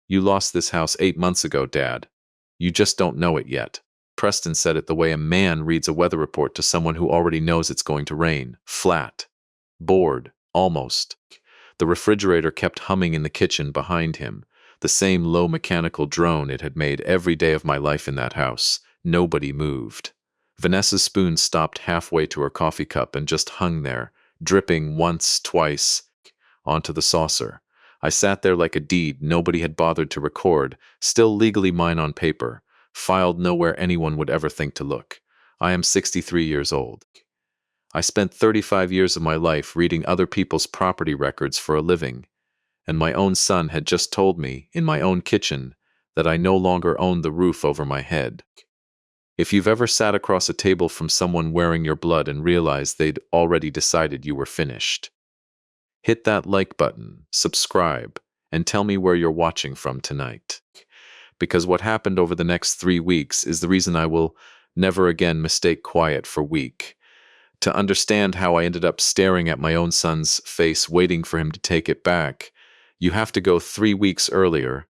You lost this house 8 months ago, Dad. You just don't know it yet. Preston said it the way a man reads a weather report to someone who already knows it's going to rain. Flat. Bored. Almost. The refrigerator kept humming in the kitchen behind him, the same low mechanical drone it had made every day of my life in that house. Nobody moved. Vanessa's spoon stopped halfway to her coffee cup and just hung there, dripping once, twice, onto the saucer. I sat there like a deed nobody had bothered to record, still legally mine on paper, filed nowhere anyone would ever think to look. I am 63 years old. I spent 35 years of my life reading other people's property records for a living, and my own son had just told me, in my own kitchen, that I no longer owned the roof over my head. If you've ever sat across a table from someone wearing your blood and realized they'd already decided you were finished, hit that like button, subscribe, and tell me where you're watching from tonight. Because what happened over the next 3 weeks is the reason I will never again mistake quiet for weak. To understand how I ended up staring at my own son's face waiting for him to take it back, you have to go 3 weeks earlier,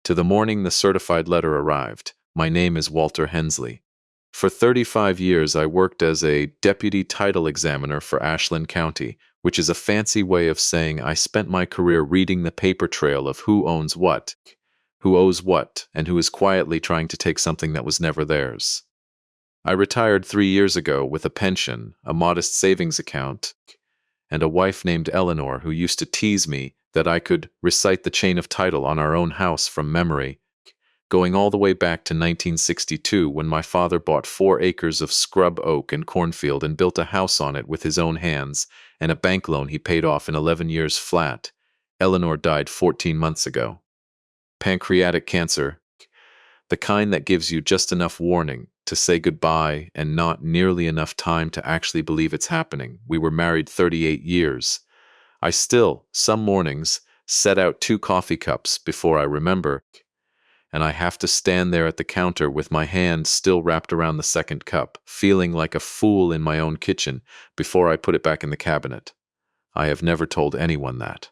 to the morning the certified letter arrived. My name is Walter Hensley. For 35 years I worked as a deputy title examiner for Ashland County, which is a fancy way of saying I spent my career reading the paper trail of who owns what, who owes what, and who is quietly trying to take something that was never theirs. I retired 3 years ago with a pension, a modest savings account, and a wife named Eleanor who used to tease me that I could recite the chain of title on our own house from memory, going all the way back to 1962 when my father bought 4 acres of scrub oak and cornfield and built a house on it with his own hands and a bank loan he paid off in 11 years flat. Eleanor died 14 months ago. Pancreatic cancer, the kind that gives you just enough warning to say goodbye and not nearly enough time to actually believe it's happening. We were married 38 years. I still, some mornings, set out 2 coffee cups before I remember, and I have to stand there at the counter with my hand still wrapped around the second cup, feeling like a fool in my own kitchen before I put it back in the cabinet. I have never told anyone that.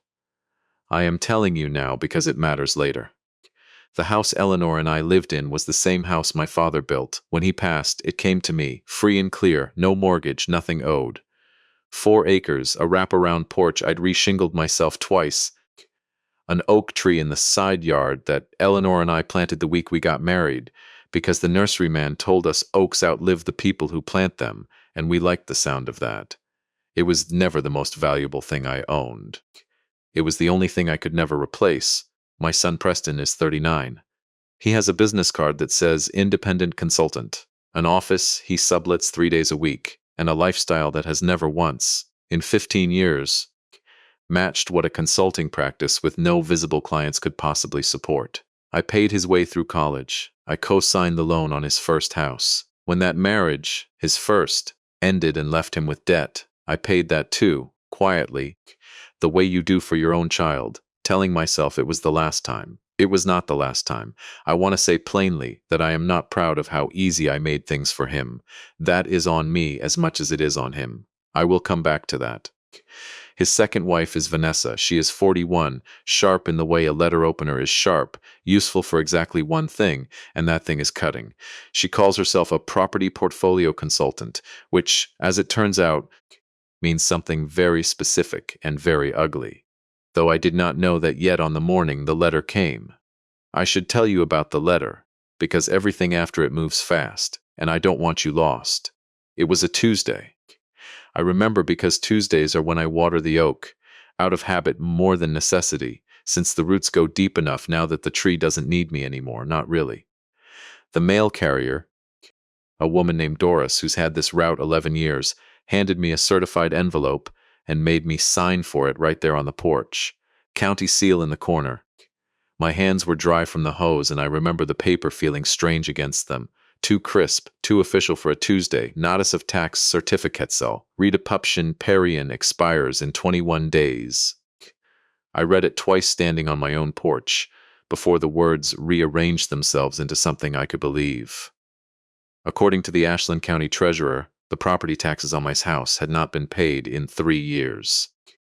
I am telling you now because it matters later. The house Eleanor and I lived in was the same house my father built. When he passed, it came to me, free and clear, no mortgage, nothing owed. 4 acres, a wraparound porch I'd reshingled myself twice, an oak tree in the side yard that Eleanor and I planted the week we got married, because the nurseryman told us oaks outlive the people who plant them, and we liked the sound of that. It was never the most valuable thing I owned. It was the only thing I could never replace. My son Preston is 39. He has a business card that says independent consultant, an office he sublets 3 days a week, and a lifestyle that has never once, in 15 years, matched what a consulting practice with no visible clients could possibly support. I paid his way through college. I co-signed the loan on his first house. When that marriage, his first, ended and left him with debt, I paid that too, quietly, the way you do for your own child, telling myself it was the last time. It was not the last time. I want to say plainly that I am not proud of how easy I made things for him. That is on me as much as it is on him. I will come back to that. His second wife is Vanessa. She is 41, sharp in the way a letter opener is sharp, useful for exactly one thing, and that thing is cutting. She calls herself a property portfolio consultant, which, as it turns out, means something very specific and very ugly. Though I did not know that yet on the morning the letter came. I should tell you about the letter, because everything after it moves fast, and I don't want you lost. It was a Tuesday. I remember because Tuesdays are when I water the oak, out of habit more than necessity, since the roots go deep enough now that the tree doesn't need me anymore, not really. The mail carrier, a woman named Doris who's had this route 11 years, handed me a certified envelope and made me sign for it right there on the porch. County seal in the corner. My hands were dry from the hose, and I remember the paper feeling strange against them. Too crisp, too official for a Tuesday. Notice of tax certificatesel. Redepuption Parian expires in 21 days. I read it twice standing on my own porch, before the words rearranged themselves into something I could believe. According to the Ashland County Treasurer, the property taxes on my house had not been paid in 3 years.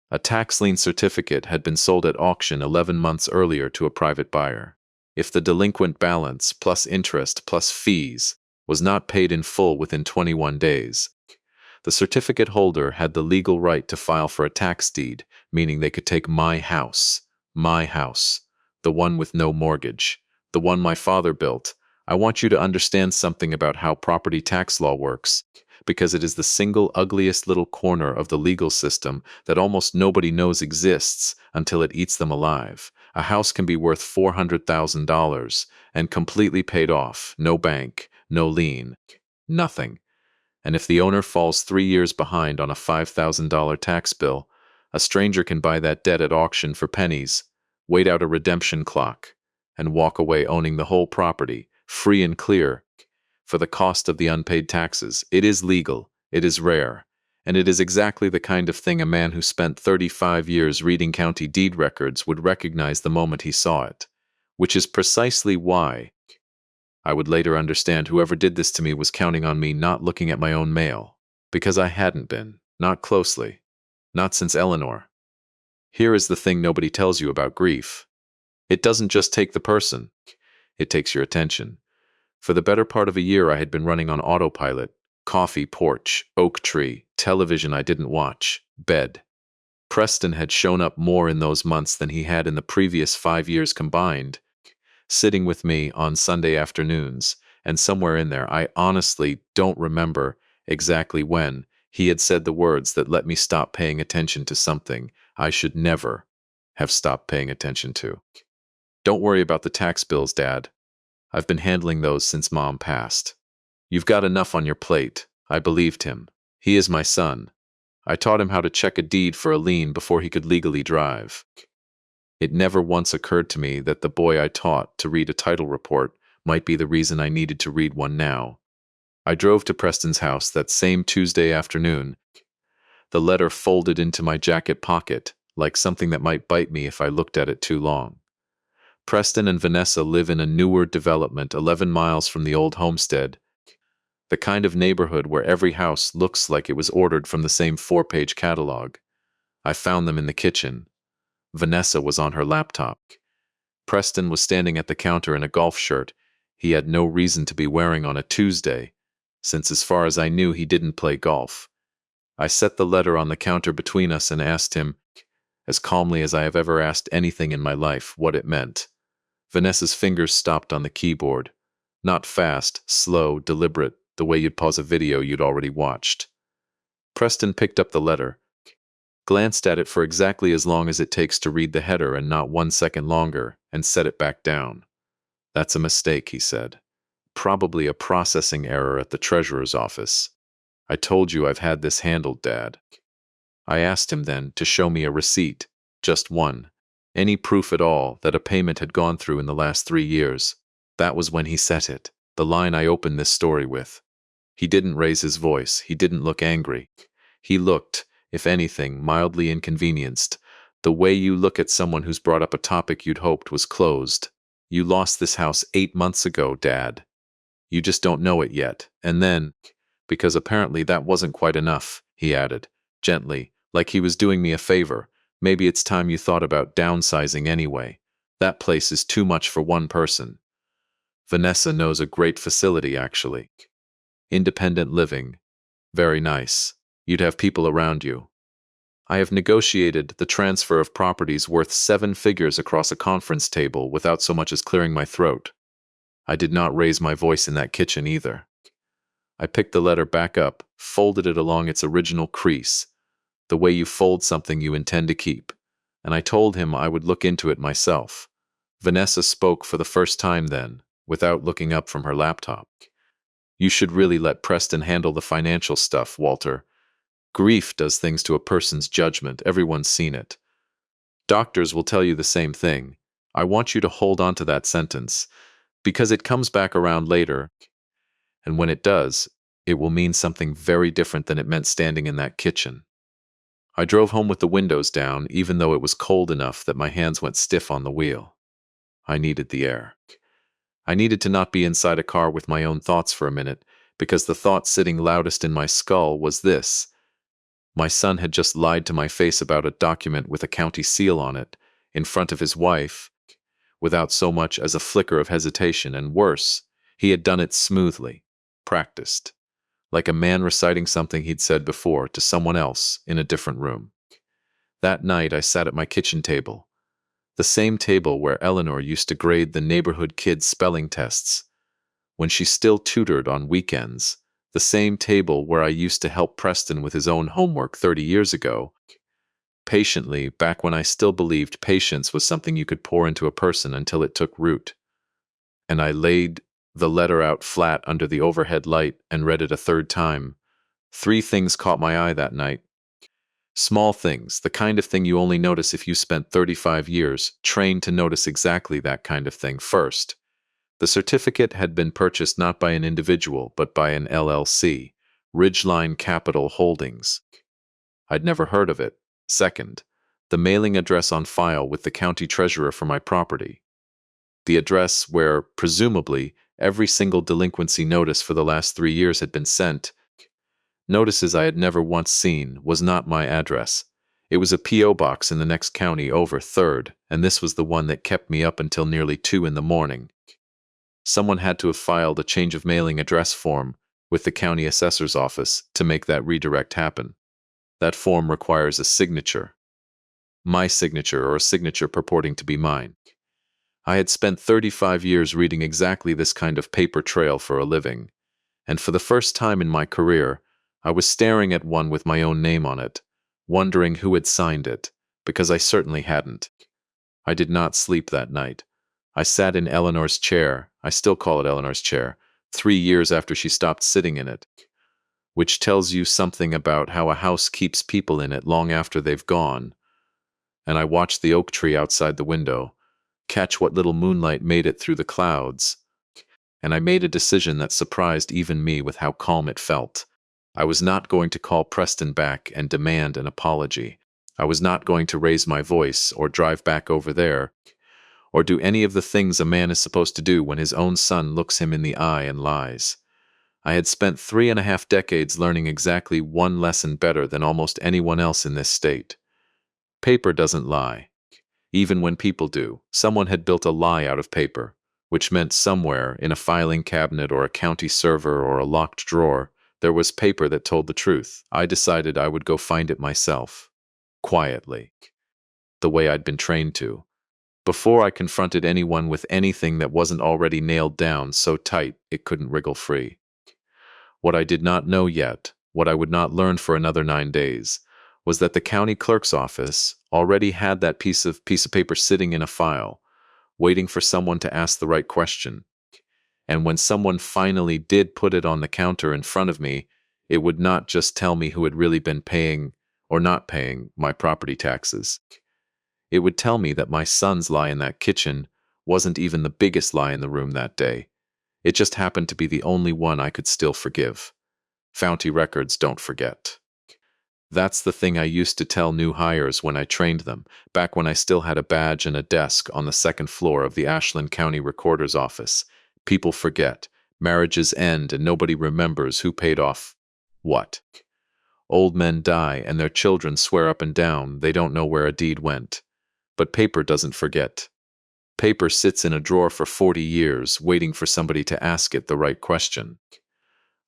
A tax lien certificate had been sold at auction 11 months earlier to a private buyer. If the delinquent balance, plus interest, plus fees, was not paid in full within 21 days, the certificate holder had the legal right to file for a tax deed, meaning they could take my house, the one with no mortgage, the one my father built. I want you to understand something about how property tax law works, because it is the single ugliest little corner of the legal system that almost nobody knows exists until it eats them alive. A house can be worth $400,000 and completely paid off, no bank, no lien, nothing. And if the owner falls 3 years behind on a $5,000 tax bill, a stranger can buy that debt at auction for pennies, wait out a redemption clock, and walk away owning the whole property, free and clear, for the cost of the unpaid taxes. It is legal, it is rare, and it is exactly the kind of thing a man who spent 35 years reading county deed records would recognize the moment he saw it, which is precisely why I would later understand whoever did this to me was counting on me not looking at my own mail, because I hadn't been, not closely, not since Eleanor. Here is the thing nobody tells you about grief. It doesn't just take the person, it takes your attention. For the better part of a year I had been running on autopilot: coffee, porch, oak tree, television I didn't watch, bed. Preston had shown up more in those months than he had in the previous 5 years combined, sitting with me on Sunday afternoons, and somewhere in there, I honestly don't remember exactly when, he had said the words that let me stop paying attention to something I should never have stopped paying attention to. Don't worry about the tax bills, Dad. I've been handling those since Mom passed. You've got enough on your plate. I believed him. He is my son. I taught him how to check a deed for a lien before he could legally drive. It never once occurred to me that the boy I taught to read a title report might be the reason I needed to read one now. I drove to Preston's house that same Tuesday afternoon, the letter folded into my jacket pocket, like something that might bite me if I looked at it too long. Preston and Vanessa live in a newer development 11 miles from the old homestead, the kind of neighborhood where every house looks like it was ordered from the same 4-page catalog. I found them in the kitchen. Vanessa was on her laptop. Preston was standing at the counter in a golf shirt he had no reason to be wearing on a Tuesday, since as far as I knew he didn't play golf. I set the letter on the counter between us and asked him, as calmly as I have ever asked anything in my life, what it meant. Vanessa's fingers stopped on the keyboard. Not fast, slow, deliberate, the way you'd pause a video you'd already watched. Preston picked up the letter, glanced at it for exactly as long as it takes to read the header and not 1 second longer, and set it back down. That's a mistake, he said. Probably a processing error at the treasurer's office. I told you I've had this handled, Dad. I asked him then to show me a receipt, just one, any proof at all that a payment had gone through in the last 3 years. That was when he said it, the line I opened this story with. He didn't raise his voice, he didn't look angry. He looked, if anything, mildly inconvenienced, the way you look at someone who's brought up a topic you'd hoped was closed. You lost this house 8 months ago, Dad. You just don't know it yet. And then, because apparently that wasn't quite enough, he added, gently, like he was doing me a favor, maybe it's time you thought about downsizing anyway. That place is too much for one person. Vanessa knows a great facility, actually. Independent living. Very nice. You'd have people around you. I have negotiated the transfer of properties worth 7 figures across a conference table without so much as clearing my throat. I did not raise my voice in that kitchen either. I picked the letter back up, folded it along its original crease, the way you fold something you intend to keep, and I told him I would look into it myself. Vanessa spoke for the first time then, without looking up from her laptop. You should really let Preston handle the financial stuff, Walter. Grief does things to a person's judgment. Everyone's seen it. Doctors will tell you the same thing. I want you to hold on to that sentence, because it comes back around later, and when it does, it will mean something very different than it meant standing in that kitchen. I drove home with the windows down, even though it was cold enough that my hands went stiff on the wheel. I needed the air. I needed to not be inside a car with my own thoughts for a minute, because the thought sitting loudest in my skull was this: My son had just lied to my face about a document with a county seal on it, in front of his wife, without so much as a flicker of hesitation, and worse, he had done it smoothly, practiced, like a man reciting something he'd said before to someone else in a different room. That night I sat at my kitchen table, the same table where Eleanor used to grade the neighborhood kids' spelling tests, when she still tutored on weekends, the same table where I used to help Preston with his own homework 30 years ago, patiently, back when I still believed patience was something you could pour into a person until it took root. And I laid the letter out flat under the overhead light and read it a third time. 3 things caught my eye that night. Small things, the kind of thing you only notice if you spent 35 years trained to notice exactly that kind of thing. First, the certificate had been purchased not by an individual, but by an LLC, Ridgeline Capital Holdings. I'd never heard of it. Second, the mailing address on file with the county treasurer for my property. The address where, presumably, every single delinquency notice for the last 3 years had been sent. Notices I had never once seen, was not my address. It was a P.O. box in the next county over, third, and this was the one that kept me up until nearly 2 in the morning. Someone had to have filed a change of mailing address form with the county assessor's office to make that redirect happen. That form requires a signature. My signature, or a signature purporting to be mine. I had spent 35 years reading exactly this kind of paper trail for a living, and for the first time in my career, I was staring at one with my own name on it, wondering who had signed it, because I certainly hadn't. I did not sleep that night. I sat in Eleanor's chair, I still call it Eleanor's chair, 3 years after she stopped sitting in it, which tells you something about how a house keeps people in it long after they've gone. And I watched the oak tree outside the window, catch what little moonlight made it through the clouds, and I made a decision that surprised even me with how calm it felt. I was not going to call Preston back and demand an apology. I was not going to raise my voice or drive back over there, or do any of the things a man is supposed to do when his own son looks him in the eye and lies. I had spent 3.5 decades learning exactly one lesson better than almost anyone else in this state. Paper doesn't lie. Even when people do, someone had built a lie out of paper, which meant somewhere, in a filing cabinet or a county server or a locked drawer, there was paper that told the truth. I decided I would go find it myself, quietly, the way I'd been trained to, before I confronted anyone with anything that wasn't already nailed down so tight it couldn't wriggle free. What I did not know yet, what I would not learn for another 9 days, was that the county clerk's office already had that piece of paper sitting in a file, waiting for someone to ask the right question. And when someone finally did put it on the counter in front of me, it would not just tell me who had really been paying or not paying my property taxes. It would tell me that my son's lie in that kitchen wasn't even the biggest lie in the room that day. It just happened to be the only one I could still forgive. Founty records don't forget. That's the thing I used to tell new hires when I trained them, back when I still had a badge and a desk on the 2nd floor of the Ashland County Recorder's office. People forget, marriages end, and nobody remembers who paid off what. Old men die, and their children swear up and down they don't know where a deed went. But paper doesn't forget. Paper sits in a drawer for 40 years, waiting for somebody to ask it the right question.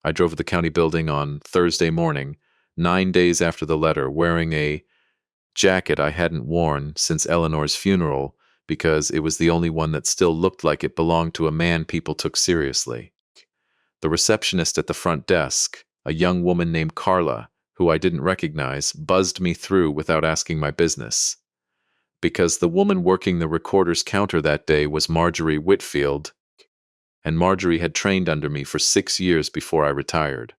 I drove to the county building on Thursday morning, 9 days after the letter, wearing a jacket I hadn't worn since Eleanor's funeral because it was the only one that still looked like it belonged to a man people took seriously. The receptionist at the front desk, a young woman named Carla, who I didn't recognize, buzzed me through without asking my business. Because the woman working the recorder's counter that day was Marjorie Whitfield, and Marjorie had trained under me for 6 years before I retired.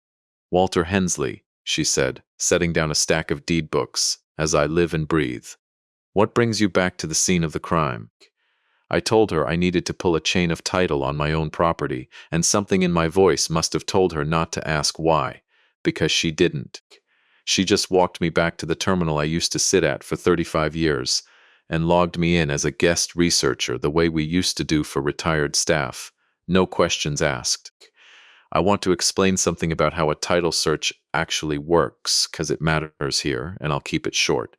Walter Hensley, she said, setting down a stack of deed books, as I live and breathe. What brings you back to the scene of the crime? I told her I needed to pull a chain of title on my own property, and something in my voice must have told her not to ask why, because she didn't. She just walked me back to the terminal I used to sit at for 35 years, and logged me in as a guest researcher the way we used to do for retired staff. No questions asked. I want to explain something about how a title search actually works, because it matters here, and I'll keep it short.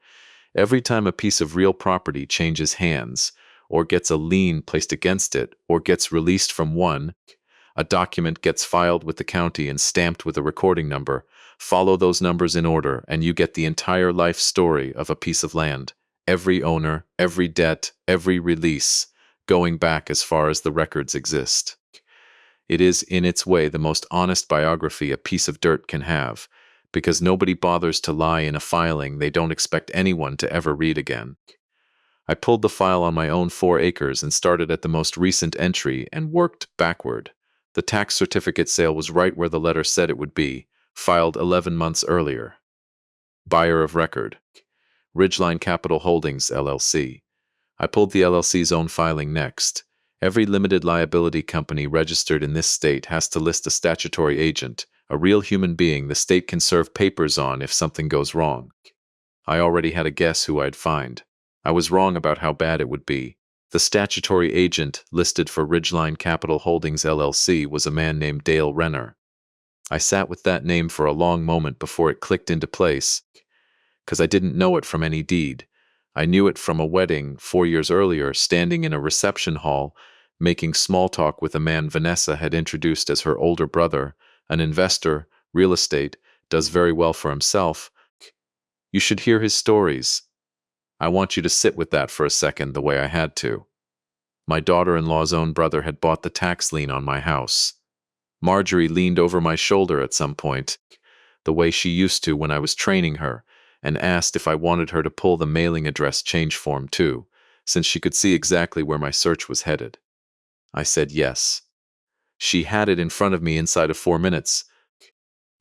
Every time a piece of real property changes hands, or gets a lien placed against it, or gets released from one, a document gets filed with the county and stamped with a recording number. Follow those numbers in order, and you get the entire life story of a piece of land. Every owner, every debt, every release, going back as far as the records exist. It is, in its way, the most honest biography a piece of dirt can have, because nobody bothers to lie in a filing they don't expect anyone to ever read again. I pulled the file on my own 4 acres and started at the most recent entry and worked backward. The tax certificate sale was right where the letter said it would be, filed 11 months earlier. Buyer of record, Ridgeline Capital Holdings, LLC. I pulled the LLC's own filing next. Every limited liability company registered in this state has to list a statutory agent, a real human being the state can serve papers on if something goes wrong. I already had a guess who I'd find. I was wrong about how bad it would be. The statutory agent listed for Ridgeline Capital Holdings LLC was a man named Dale Renner. I sat with that name for a long moment before it clicked into place, because I didn't know it from any deed. I knew it from a wedding 4 years earlier, standing in a reception hall, making small talk with a man Vanessa had introduced as her older brother, an investor, real estate, does very well for himself. You should hear his stories. I want you to sit with that for a second the way I had to. My daughter-in-law's own brother had bought the tax lien on my house. Marjorie leaned over my shoulder at some point, the way she used to when I was training her, and asked if I wanted her to pull the mailing address change form too, since she could see exactly where my search was headed. I said yes. She had it in front of me inside of 4 minutes,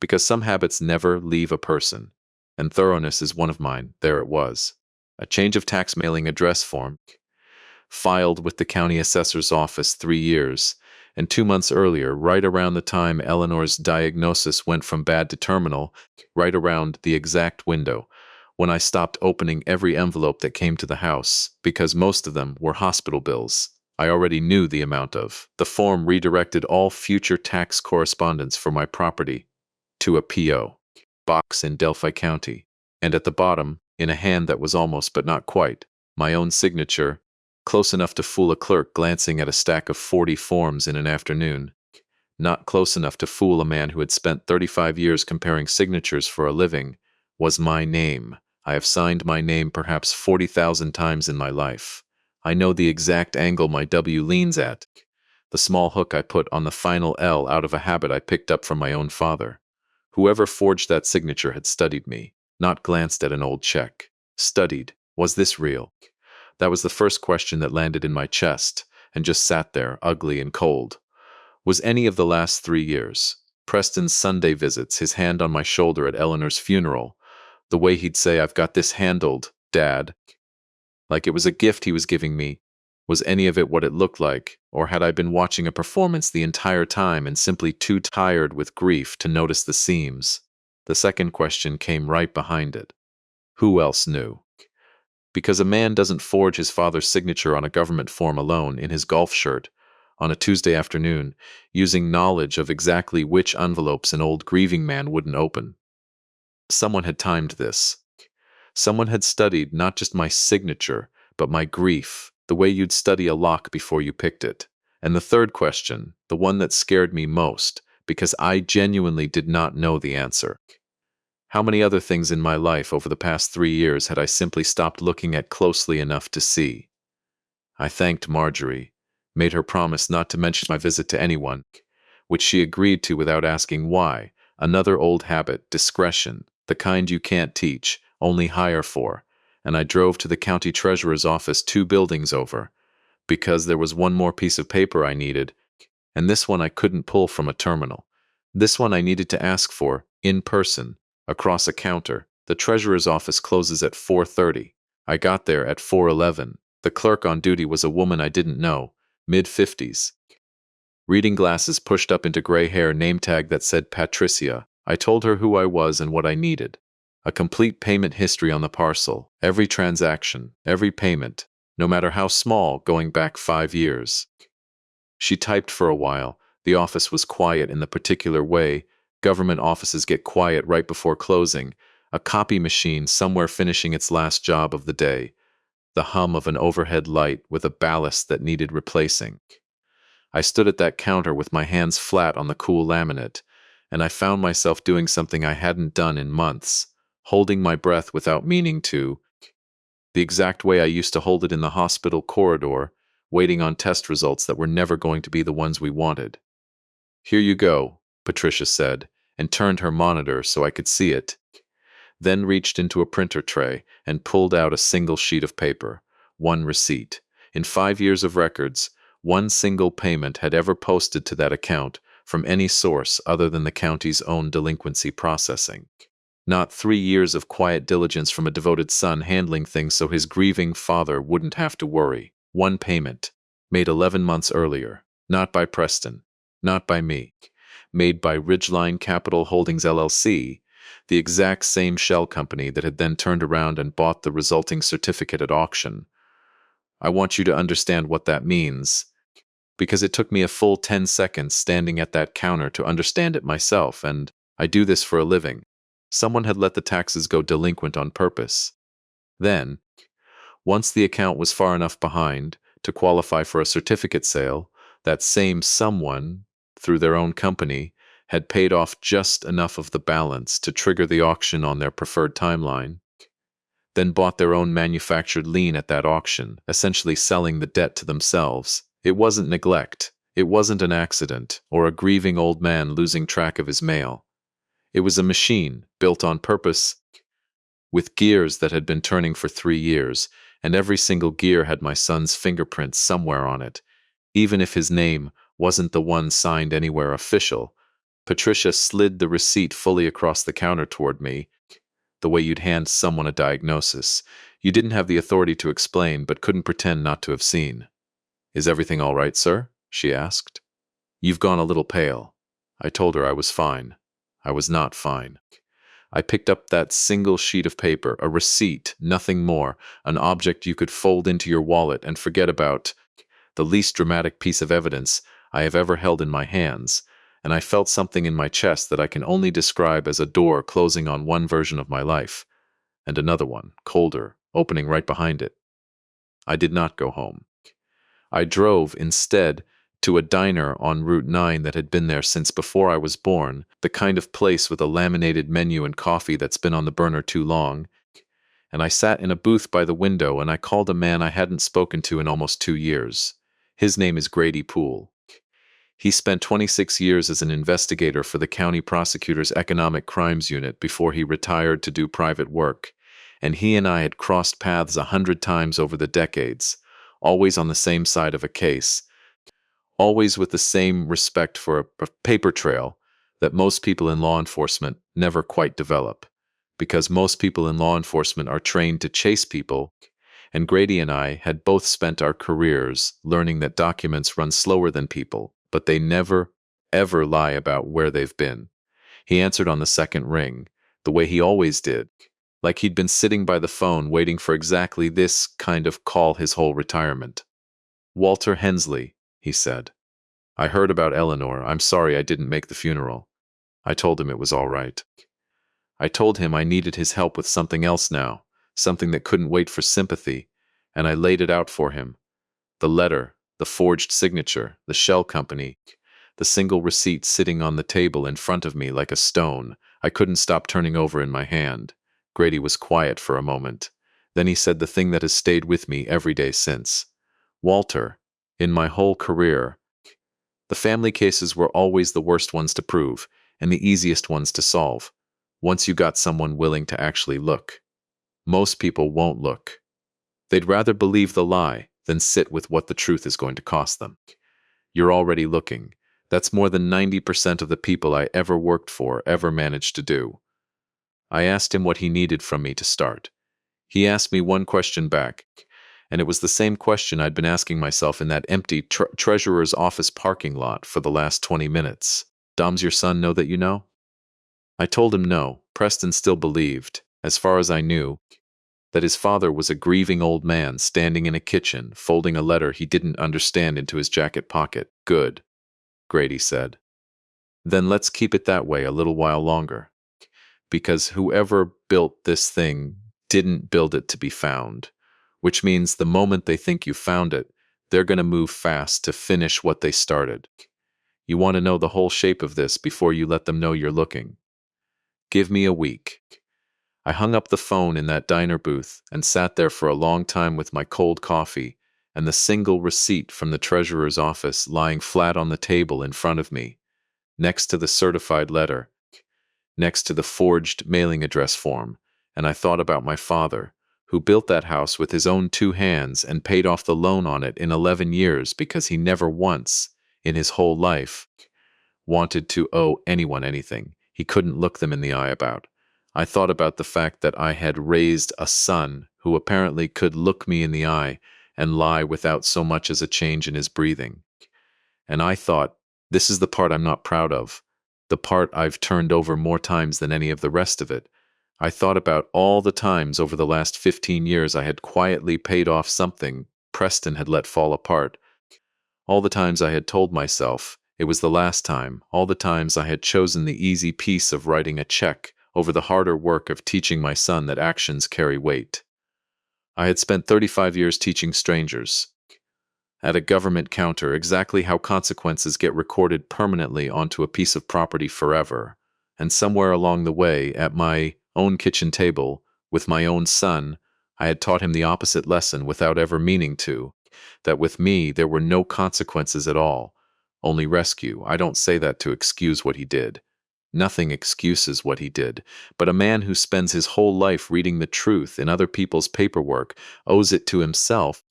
because some habits never leave a person, and thoroughness is one of mine. There it was. A change of tax mailing address form, filed with the county assessor's office 3 years, and 2 months earlier, right around the time Eleanor's diagnosis went from bad to terminal, right around the exact window, when I stopped opening every envelope that came to the house, because most of them were hospital bills I already knew the amount of. The form redirected all future tax correspondence for my property to a P.O. box in Delphi County, and at the bottom, in a hand that was almost but not quite, my own signature, close enough to fool a clerk glancing at a stack of 40 forms in an afternoon, not close enough to fool a man who had spent 35 years comparing signatures for a living, was my name. I have signed my name perhaps 40,000 times in my life. I know the exact angle my W leans at, the small hook I put on the final L out of a habit I picked up from my own father. Whoever forged that signature had studied me, not glanced at an old check. Studied. Was this real? That was the first question that landed in my chest, and just sat there, ugly and cold. Was any of the last 3 years, Preston's Sunday visits, his hand on my shoulder at Eleanor's funeral, the way he'd say, "I've got this handled, Dad," like it was a gift he was giving me, was any of it what it looked like, or had I been watching a performance the entire time and simply too tired with grief to notice the seams? The second question came right behind it. Who else knew? Because a man doesn't forge his father's signature on a government form alone in his golf shirt on a Tuesday afternoon, using knowledge of exactly which envelopes an old grieving man wouldn't open. Someone had timed this. Someone had studied not just my signature, but my grief, the way you'd study a lock before you picked it. And the third question, the one that scared me most, because I genuinely did not know the answer. How many other things in my life over the past 3 years had I simply stopped looking at closely enough to see? I thanked Marjorie, made her promise not to mention my visit to anyone, which she agreed to without asking why. Another old habit, discretion, the kind you can't teach, only hire for, and I drove to the county treasurer's office 2 buildings over, because there was one more piece of paper I needed, and this one I couldn't pull from a terminal. This one I needed to ask for, in person, across a counter. The treasurer's office closes at 4:30. I got there at 4:11. The clerk on duty was a woman I didn't know, mid-50s. Reading glasses pushed up into gray hair, name tag that said Patricia. I told her who I was and what I needed. A complete payment history on the parcel, every transaction, every payment, no matter how small, going back 5 years. She typed for a while, The office was quiet in the particular way government offices get quiet right before closing, a copy machine somewhere finishing its last job of the day, the hum of an overhead light with a ballast that needed replacing. I stood at that counter with my hands flat on the cool laminate, and I found myself doing something I hadn't done in months, holding my breath without meaning to, the exact way I used to hold it in the hospital corridor, waiting on test results that were never going to be the ones we wanted. "Here you go," Patricia said, and turned her monitor so I could see it, then reached into a printer tray and pulled out a single sheet of paper, one receipt. In 5 years of records, one single payment had ever posted to that account from any source other than the county's own delinquency processing. Not 3 years of quiet diligence from a devoted son handling things so his grieving father wouldn't have to worry. One payment, made 11 months earlier, not by Preston, not by me, made by Ridgeline Capital Holdings LLC, the exact same shell company that had then turned around and bought the resulting certificate at auction. I want you to understand what that means, because it took me a full 10 seconds standing at that counter to understand it myself, and I do this for a living. Someone had let the taxes go delinquent on purpose. Then, once the account was far enough behind to qualify for a certificate sale, that same someone, through their own company, had paid off just enough of the balance to trigger the auction on their preferred timeline, then bought their own manufactured lien at that auction, essentially selling the debt to themselves. It wasn't neglect. It wasn't an accident or a grieving old man losing track of his mail. It was a machine built on purpose with gears that had been turning for 3 years, and every single gear had my son's fingerprints somewhere on it. Even if his name wasn't the one signed anywhere official, Patricia slid the receipt fully across the counter toward me, the way you'd hand someone a diagnosis. You didn't have the authority to explain, but couldn't pretend not to have seen. "Is everything all right, sir?" she asked. "You've gone a little pale." I told her I was fine. I was not fine. I picked up that single sheet of paper, a receipt, nothing more, an object you could fold into your wallet and forget about, the least dramatic piece of evidence I have ever held in my hands, and I felt something in my chest that I can only describe as a door closing on one version of my life, and another one, colder, opening right behind it. I did not go home. I drove, instead, to a diner on Route 9 that had been there since before I was born, the kind of place with a laminated menu and coffee that's been on the burner too long, and I sat in a booth by the window and I called a man I hadn't spoken to in almost 2 years. His name is Grady Poole. He spent 26 years as an investigator for the county prosecutor's economic crimes unit before he retired to do private work, and he and I had crossed paths 100 times over the decades, always on the same side of a case, always with the same respect for a paper trail that most people in law enforcement never quite develop, because most people in law enforcement are trained to chase people, and Grady and I had both spent our careers learning that documents run slower than people, but they never, ever lie about where they've been. He answered on the second ring, the way he always did, like he'd been sitting by the phone waiting for exactly this kind of call his whole retirement. "Walter Hensley," he said. "I heard about Eleanor. I'm sorry I didn't make the funeral." I told him it was all right. I told him I needed his help with something else now, something that couldn't wait for sympathy, and I laid it out for him. The letter, the forged signature, the shell company, the single receipt sitting on the table in front of me like a stone, I couldn't stop turning over in my hand. Grady was quiet for a moment. Then he said the thing that has stayed with me every day since. "Walter, in my whole career, the family cases were always the worst ones to prove and the easiest ones to solve, once you got someone willing to actually look. Most people won't look. They'd rather believe the lie than sit with what the truth is going to cost them. You're already looking. That's more than 90% of the people I ever worked for ever managed to do." I asked him what he needed from me to start. He asked me one question back, and it was the same question I'd been asking myself in that empty treasurer's office parking lot for the last 20 minutes. "Dom's your son know that you know?" I told him no. Preston still believed, as far as I knew, that his father was a grieving old man standing in a kitchen, folding a letter he didn't understand into his jacket pocket. Good. Grady said. Then let's keep it that way a little while longer. Because whoever built this thing didn't build it to be found, which means the moment they think you found it, they're going to move fast to finish what they started. You want to know the whole shape of this before you let them know you're looking. Give me a week. I hung up the phone in that diner booth and sat there for a long time with my cold coffee and the single receipt from the treasurer's office lying flat on the table in front of me, next to the certified letter, next to the forged mailing address form, and I thought about my father, who built that house with his own 2 hands and paid off the loan on it in 11 years because he never once, in his whole life, wanted to owe anyone anything he couldn't look them in the eye about. I thought about the fact that I had raised a son who apparently could look me in the eye and lie without so much as a change in his breathing. And I thought, this is the part I'm not proud of, the part I've turned over more times than any of the rest of it. I thought about all the times over the last 15 years I had quietly paid off something Preston had let fall apart. All the times I had told myself it was the last time, all the times I had chosen the easy peace of writing a check over the harder work of teaching my son that actions carry weight. I had spent 35 years teaching strangers, at a government counter, exactly how consequences get recorded permanently onto a piece of property forever, and somewhere along the way, at my own kitchen table, with my own son, I had taught him the opposite lesson without ever meaning to, that with me there were no consequences at all, only rescue. I don't say that to excuse what he did. Nothing excuses what he did, but a man who spends his whole life reading the truth in other people's paperwork owes it to himself,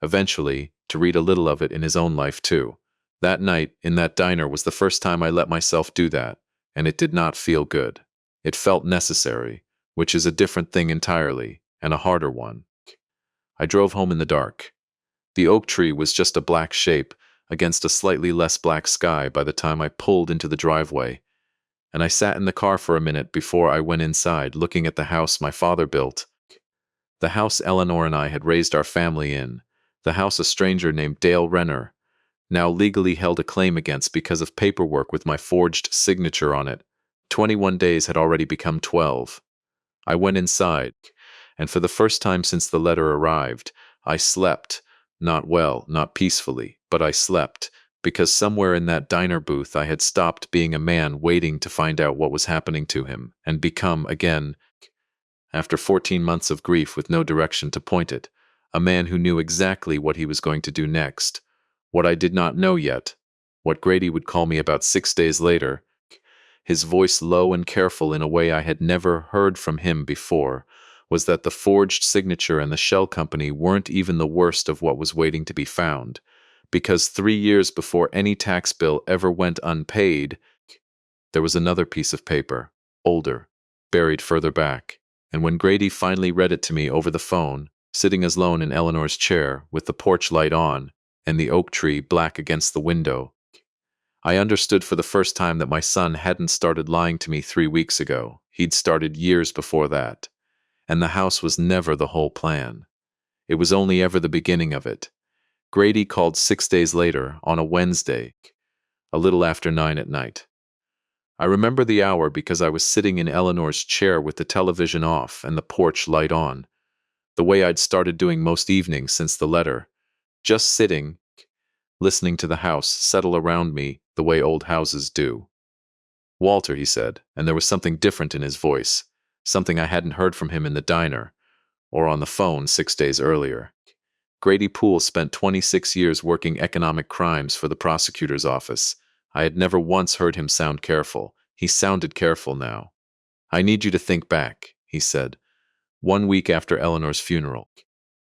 eventually, to read a little of it in his own life too. That night, in that diner, was the first time I let myself do that, and it did not feel good. It felt necessary, which is a different thing entirely, and a harder one. I drove home in the dark. The oak tree was just a black shape against a slightly less black sky by the time I pulled into the driveway, and I sat in the car for a minute before I went inside, looking at the house my father built. The house Eleanor and I had raised our family in, the house a stranger named Dale Renner now legally held a claim against because of paperwork with my forged signature on it. 21 days had already become 12. I went inside, and for the first time since the letter arrived, I slept. Not well, not peacefully, but I slept, because somewhere in that diner booth I had stopped being a man waiting to find out what was happening to him, and become, again, after 14 months of grief with no direction to point it, a man who knew exactly what he was going to do next. What I did not know yet, what Grady would call me about 6 days later, his voice low and careful in a way I had never heard from him before, was that the forged signature and the shell company weren't even the worst of what was waiting to be found, because 3 years before any tax bill ever went unpaid, there was another piece of paper, older, buried further back, and when Grady finally read it to me over the phone, sitting alone in Eleanor's chair with the porch light on and the oak tree black against the window, I understood for the first time that my son hadn't started lying to me 3 weeks ago. He'd started years before that. And the house was never the whole plan. It was only ever the beginning of it. Grady called 6 days later, on a Wednesday, a little after 9 at night. I remember the hour because I was sitting in Eleanor's chair with the television off and the porch light on, the way I'd started doing most evenings since the letter, just sitting, listening to the house settle around me the way old houses do. "Walter," he said, and there was something different in his voice, something I hadn't heard from him in the diner, or on the phone 6 days earlier. Grady Poole spent 26 years working economic crimes for the prosecutor's office. I had never once heard him sound careful. He sounded careful now. "I need you to think back," he said. "1 week after Eleanor's funeral.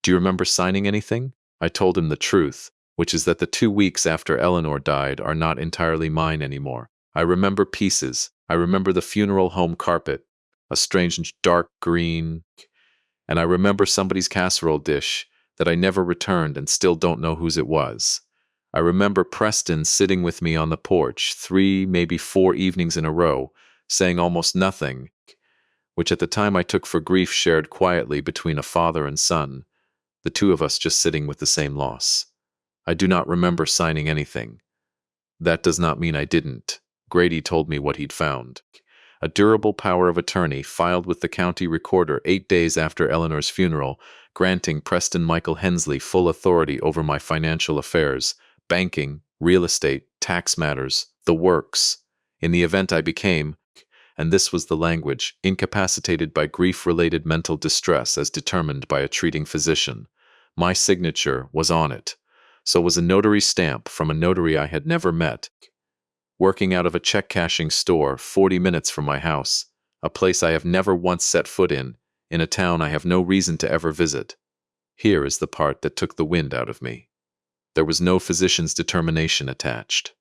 Do you remember signing anything?" I told him the truth, which is that the 2 weeks after Eleanor died are not entirely mine anymore. I remember pieces. I remember the funeral home carpet, a strange dark green, and I remember somebody's casserole dish that I never returned and still don't know whose it was. I remember Preston sitting with me on the porch 3, maybe 4 evenings in a row, saying almost nothing, which at the time I took for grief shared quietly between a father and son, the two of us just sitting with the same loss. I do not remember signing anything. That does not mean I didn't. Grady told me what he'd found. A durable power of attorney filed with the county recorder 8 days after Eleanor's funeral, granting Preston Michael Hensley full authority over my financial affairs, banking, real estate, tax matters, the works. In the event I became, and this was the language, incapacitated by grief-related mental distress as determined by a treating physician. My signature was on it. So was a notary stamp from a notary I had never met, working out of a check-cashing store 40 minutes from my house, a place I have never once set foot in a town I have no reason to ever visit. Here is the part that took the wind out of me. There was no physician's determination attached.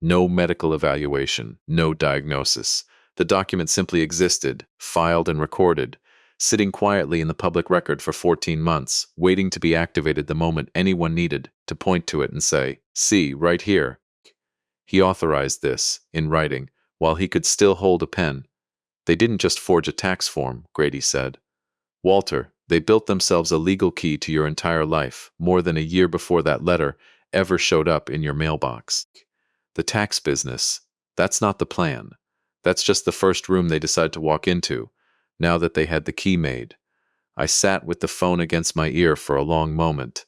No medical evaluation, no diagnosis. The document simply existed, filed and recorded, sitting quietly in the public record for 14 months, waiting to be activated the moment anyone needed to point to it and say, "See, right here." He authorized this, in writing, while he could still hold a pen. They didn't just forge a tax form, Grady said. Walter, they built themselves a legal key to your entire life, more than a year before that letter ever showed up in your mailbox. The tax business, that's not the plan. That's just the first room they decide to walk into, now that they had the key made. I sat with the phone against my ear for a long moment,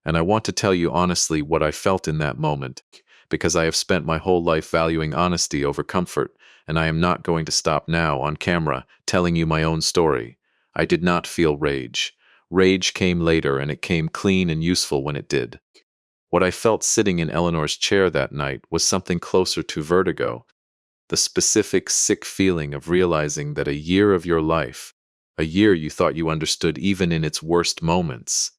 and I want to tell you honestly what I felt in that moment, because I have spent my whole life valuing honesty over comfort, and I am not going to stop now on camera telling you my own story. I did not feel rage. Rage came later, and it came clean and useful when it did. What I felt sitting in Eleanor's chair that night was something closer to vertigo, the specific sick feeling of realizing that a year of your life, a year you thought you understood even in its worst moments,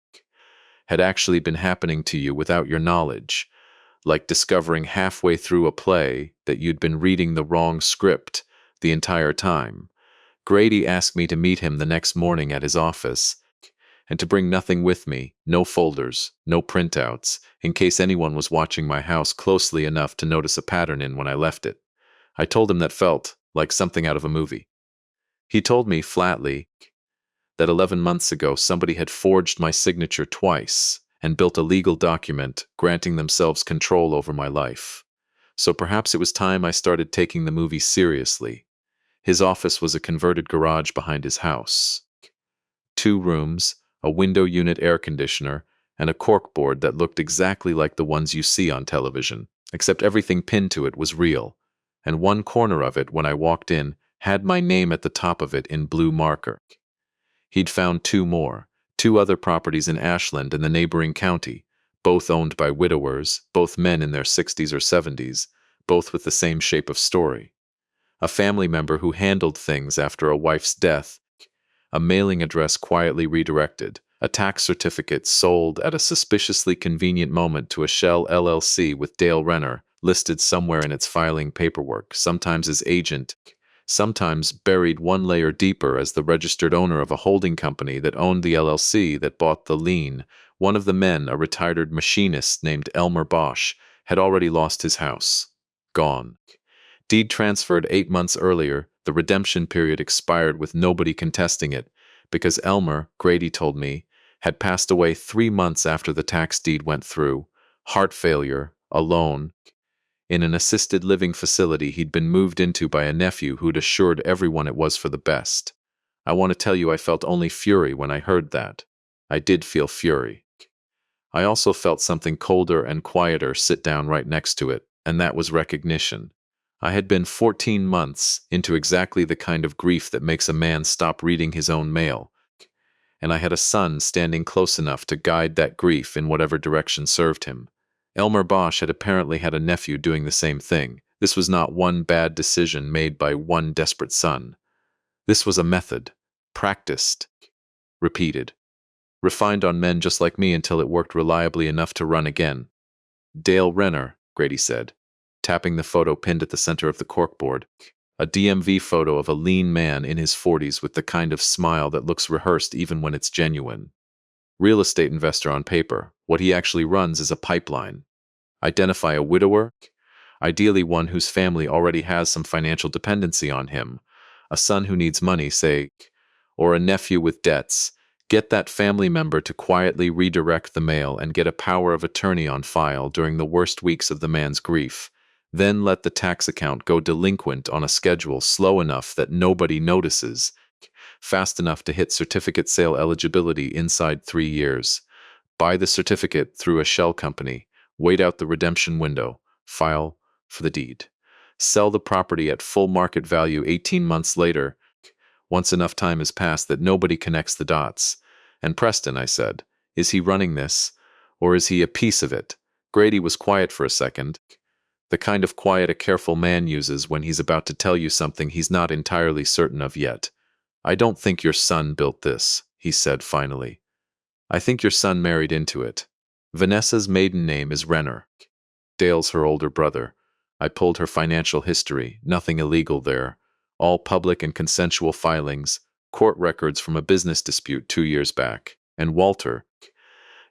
had actually been happening to you without your knowledge, like discovering halfway through a play that you'd been reading the wrong script the entire time. Grady asked me to meet him the next morning at his office, and to bring nothing with me, no folders, no printouts, in case anyone was watching my house closely enough to notice a pattern in when I left it. I told him that felt like something out of a movie. He told me flatly that 11 months ago somebody had forged my signature twice and built a legal document granting themselves control over my life. So perhaps it was time I started taking the movie seriously. His office was a converted garage behind his house. 2 rooms, a window unit air conditioner, and a corkboard that looked exactly like the ones you see on television, except everything pinned to it was real, and one corner of it, when I walked in, had my name at the top of it in blue marker. He'd found 2 more, 2 other properties in Ashland and the neighboring county, both owned by widowers, both men in their 60s or 70s, both with the same shape of story. A family member who handled things after a wife's death, a mailing address quietly redirected, a tax certificate sold at a suspiciously convenient moment to a Shell LLC with Dale Renner listed somewhere in its filing paperwork, sometimes as agent, sometimes buried 1 layer deeper as the registered owner of a holding company that owned the LLC that bought the lien. One of the men, a retired machinist named Elmer Bosch, had already lost his house. Gone. Deed transferred 8 months earlier, the redemption period expired with nobody contesting it, because Elmer, Grady told me, had passed away 3 months after the tax deed went through, heart failure, alone, in an assisted living facility he'd been moved into by a nephew who'd assured everyone it was for the best. I want to tell you I felt only fury when I heard that. I did feel fury. I also felt something colder and quieter sit down right next to it, and that was recognition. I had been 14 months into exactly the kind of grief that makes a man stop reading his own mail, and I had a son standing close enough to guide that grief in whatever direction served him. Elmer Bosch had apparently had a nephew doing the same thing. This was not one bad decision made by one desperate son. This was a method, practiced, repeated, refined on men just like me until it worked reliably enough to run again. Dale Renner, Grady said, tapping the photo pinned at the center of the corkboard. A DMV photo of a lean man in his 40s with the kind of smile that looks rehearsed even when it's genuine. Real estate investor on paper. What he actually runs is a pipeline. Identify a widower, ideally one whose family already has some financial dependency on him, a son who needs money, say, or a nephew with debts. Get that family member to quietly redirect the mail and get a power of attorney on file during the worst weeks of the man's grief. Then let the tax account go delinquent on a schedule slow enough that nobody notices, fast enough to hit certificate sale eligibility inside 3 years. Buy the certificate through a shell company, wait out the redemption window, file for the deed. Sell the property at full market value 18 months later, once enough time has passed that nobody connects the dots. And Preston, I said, is he running this? Or is he a piece of it? Grady was quiet for a second, the kind of quiet a careful man uses when he's about to tell you something he's not entirely certain of yet. I don't think your son built this, he said finally. I think your son married into it. Vanessa's maiden name is Renner. Dale's her older brother. I pulled her financial history, nothing illegal there. All public and consensual filings, court records from a business dispute 2 years back. And Walter,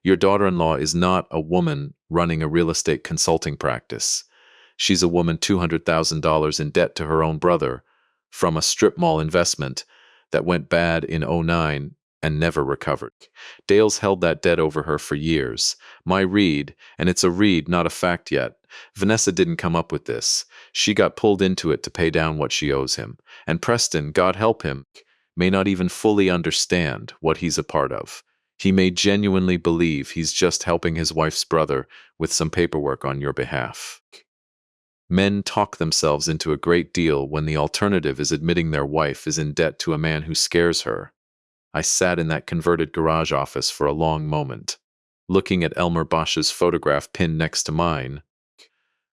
your daughter-in-law is not a woman running a real estate consulting practice. She's a woman $200,000 in debt to her own brother from a strip mall investment that went bad in '09 and never recovered. Dale's held that debt over her for years. My read, and it's a read, not a fact yet. Vanessa didn't come up with this. She got pulled into it to pay down what she owes him. And Preston, God help him, may not even fully understand what he's a part of. He may genuinely believe he's just helping his wife's brother with some paperwork on your behalf. Men talk themselves into a great deal when the alternative is admitting their wife is in debt to a man who scares her. I sat in that converted garage office for a long moment, looking at Elmer Bosch's photograph pinned next to mine.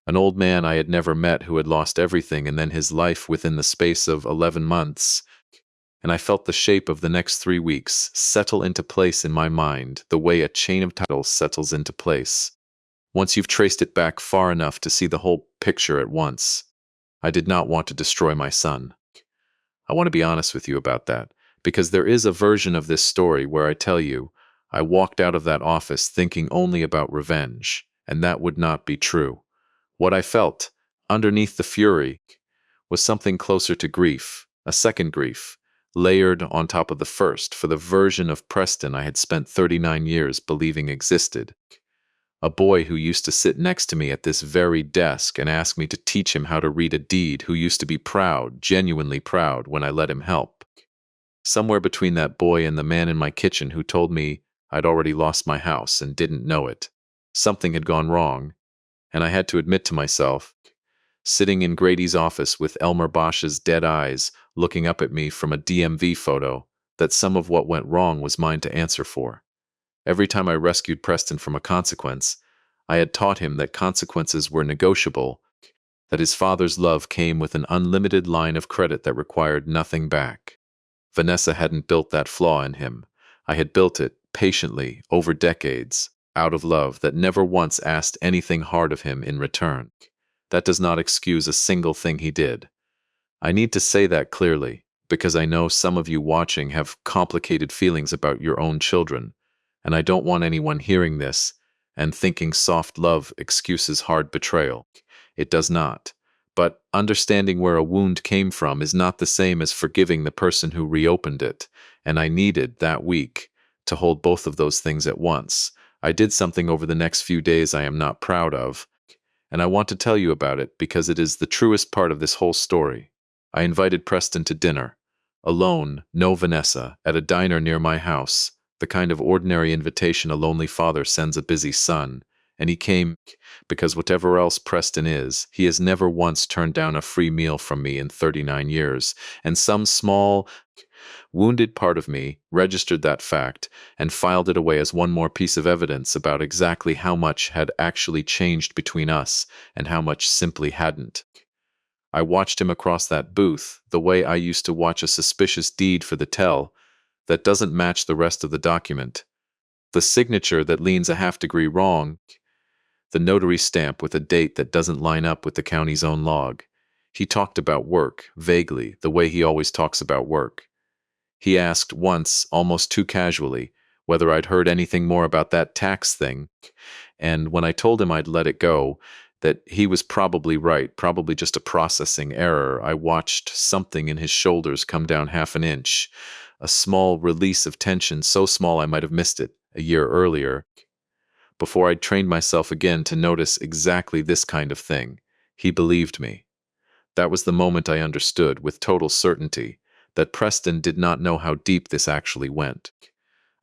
An old man I had never met who had lost everything and then his life within the space of 11 months. And I felt the shape of the next 3 weeks settle into place in my mind the way a chain of titles settles into place, once you've traced it back far enough to see the whole picture at once. I did not want to destroy my son. I want to be honest with you about that, because there is a version of this story where I tell you I walked out of that office thinking only about revenge, and that would not be true. What I felt, underneath the fury, was something closer to grief, a second grief, layered on top of the first for the version of Preston I had spent 39 years believing existed. A boy who used to sit next to me at this very desk and ask me to teach him how to read a deed, who used to be proud, genuinely proud, when I let him help. Somewhere between that boy and the man in my kitchen who told me I'd already lost my house and didn't know it. Something had gone wrong, and I had to admit to myself, sitting in Grady's office with Elmer Bosch's dead eyes looking up at me from a DMV photo, that some of what went wrong was mine to answer for. Every time I rescued Preston from a consequence, I had taught him that consequences were negotiable, that his father's love came with an unlimited line of credit that required nothing back. Vanessa hadn't built that flaw in him. I had built it, patiently, over decades, out of love that never once asked anything hard of him in return. That does not excuse a single thing he did. I need to say that clearly, because I know some of you watching have complicated feelings about your own children, and I don't want anyone hearing this and thinking soft love excuses hard betrayal. It does not. But understanding where a wound came from is not the same as forgiving the person who reopened it, and I needed, that week, to hold both of those things at once. I did something over the next few days I am not proud of, and I want to tell you about it because it is the truest part of this whole story. I invited Preston to dinner, alone, no Vanessa, at a diner near my house, the kind of ordinary invitation a lonely father sends a busy son, and he came because whatever else Preston is, he has never once turned down a free meal from me in 39 years, and some small, wounded part of me registered that fact and filed it away as one more piece of evidence about exactly how much had actually changed between us and how much simply hadn't. I watched him across that booth the way I used to watch a suspicious deed for the tell that doesn't match the rest of the document, the signature that leans a half-degree wrong, the notary stamp with a date that doesn't line up with the county's own log. He talked about work, vaguely, the way he always talks about work. He asked once, almost too casually, whether I'd heard anything more about that tax thing, and when I told him I'd let it go, that he was probably right, probably just a processing error, I watched something in his shoulders come down half an inch, a small release of tension, so small I might have missed it a year earlier, before I'd trained myself again to notice exactly this kind of thing. He believed me. That was the moment I understood, with total certainty, that Preston did not know how deep this actually went.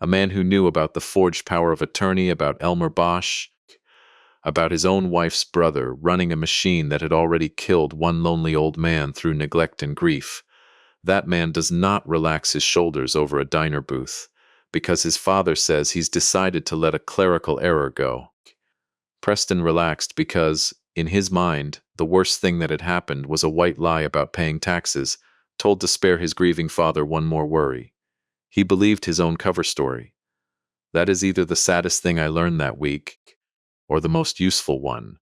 A man who knew about the forged power of attorney, about Elmer Bosch, about his own wife's brother running a machine that had already killed one lonely old man through neglect and grief. That man does not relax his shoulders over a diner booth, because his father says he's decided to let a clerical error go. Preston relaxed because, in his mind, the worst thing that had happened was a white lie about paying taxes, told to spare his grieving father one more worry. He believed his own cover story. That is either the saddest thing I learned that week, or the most useful one.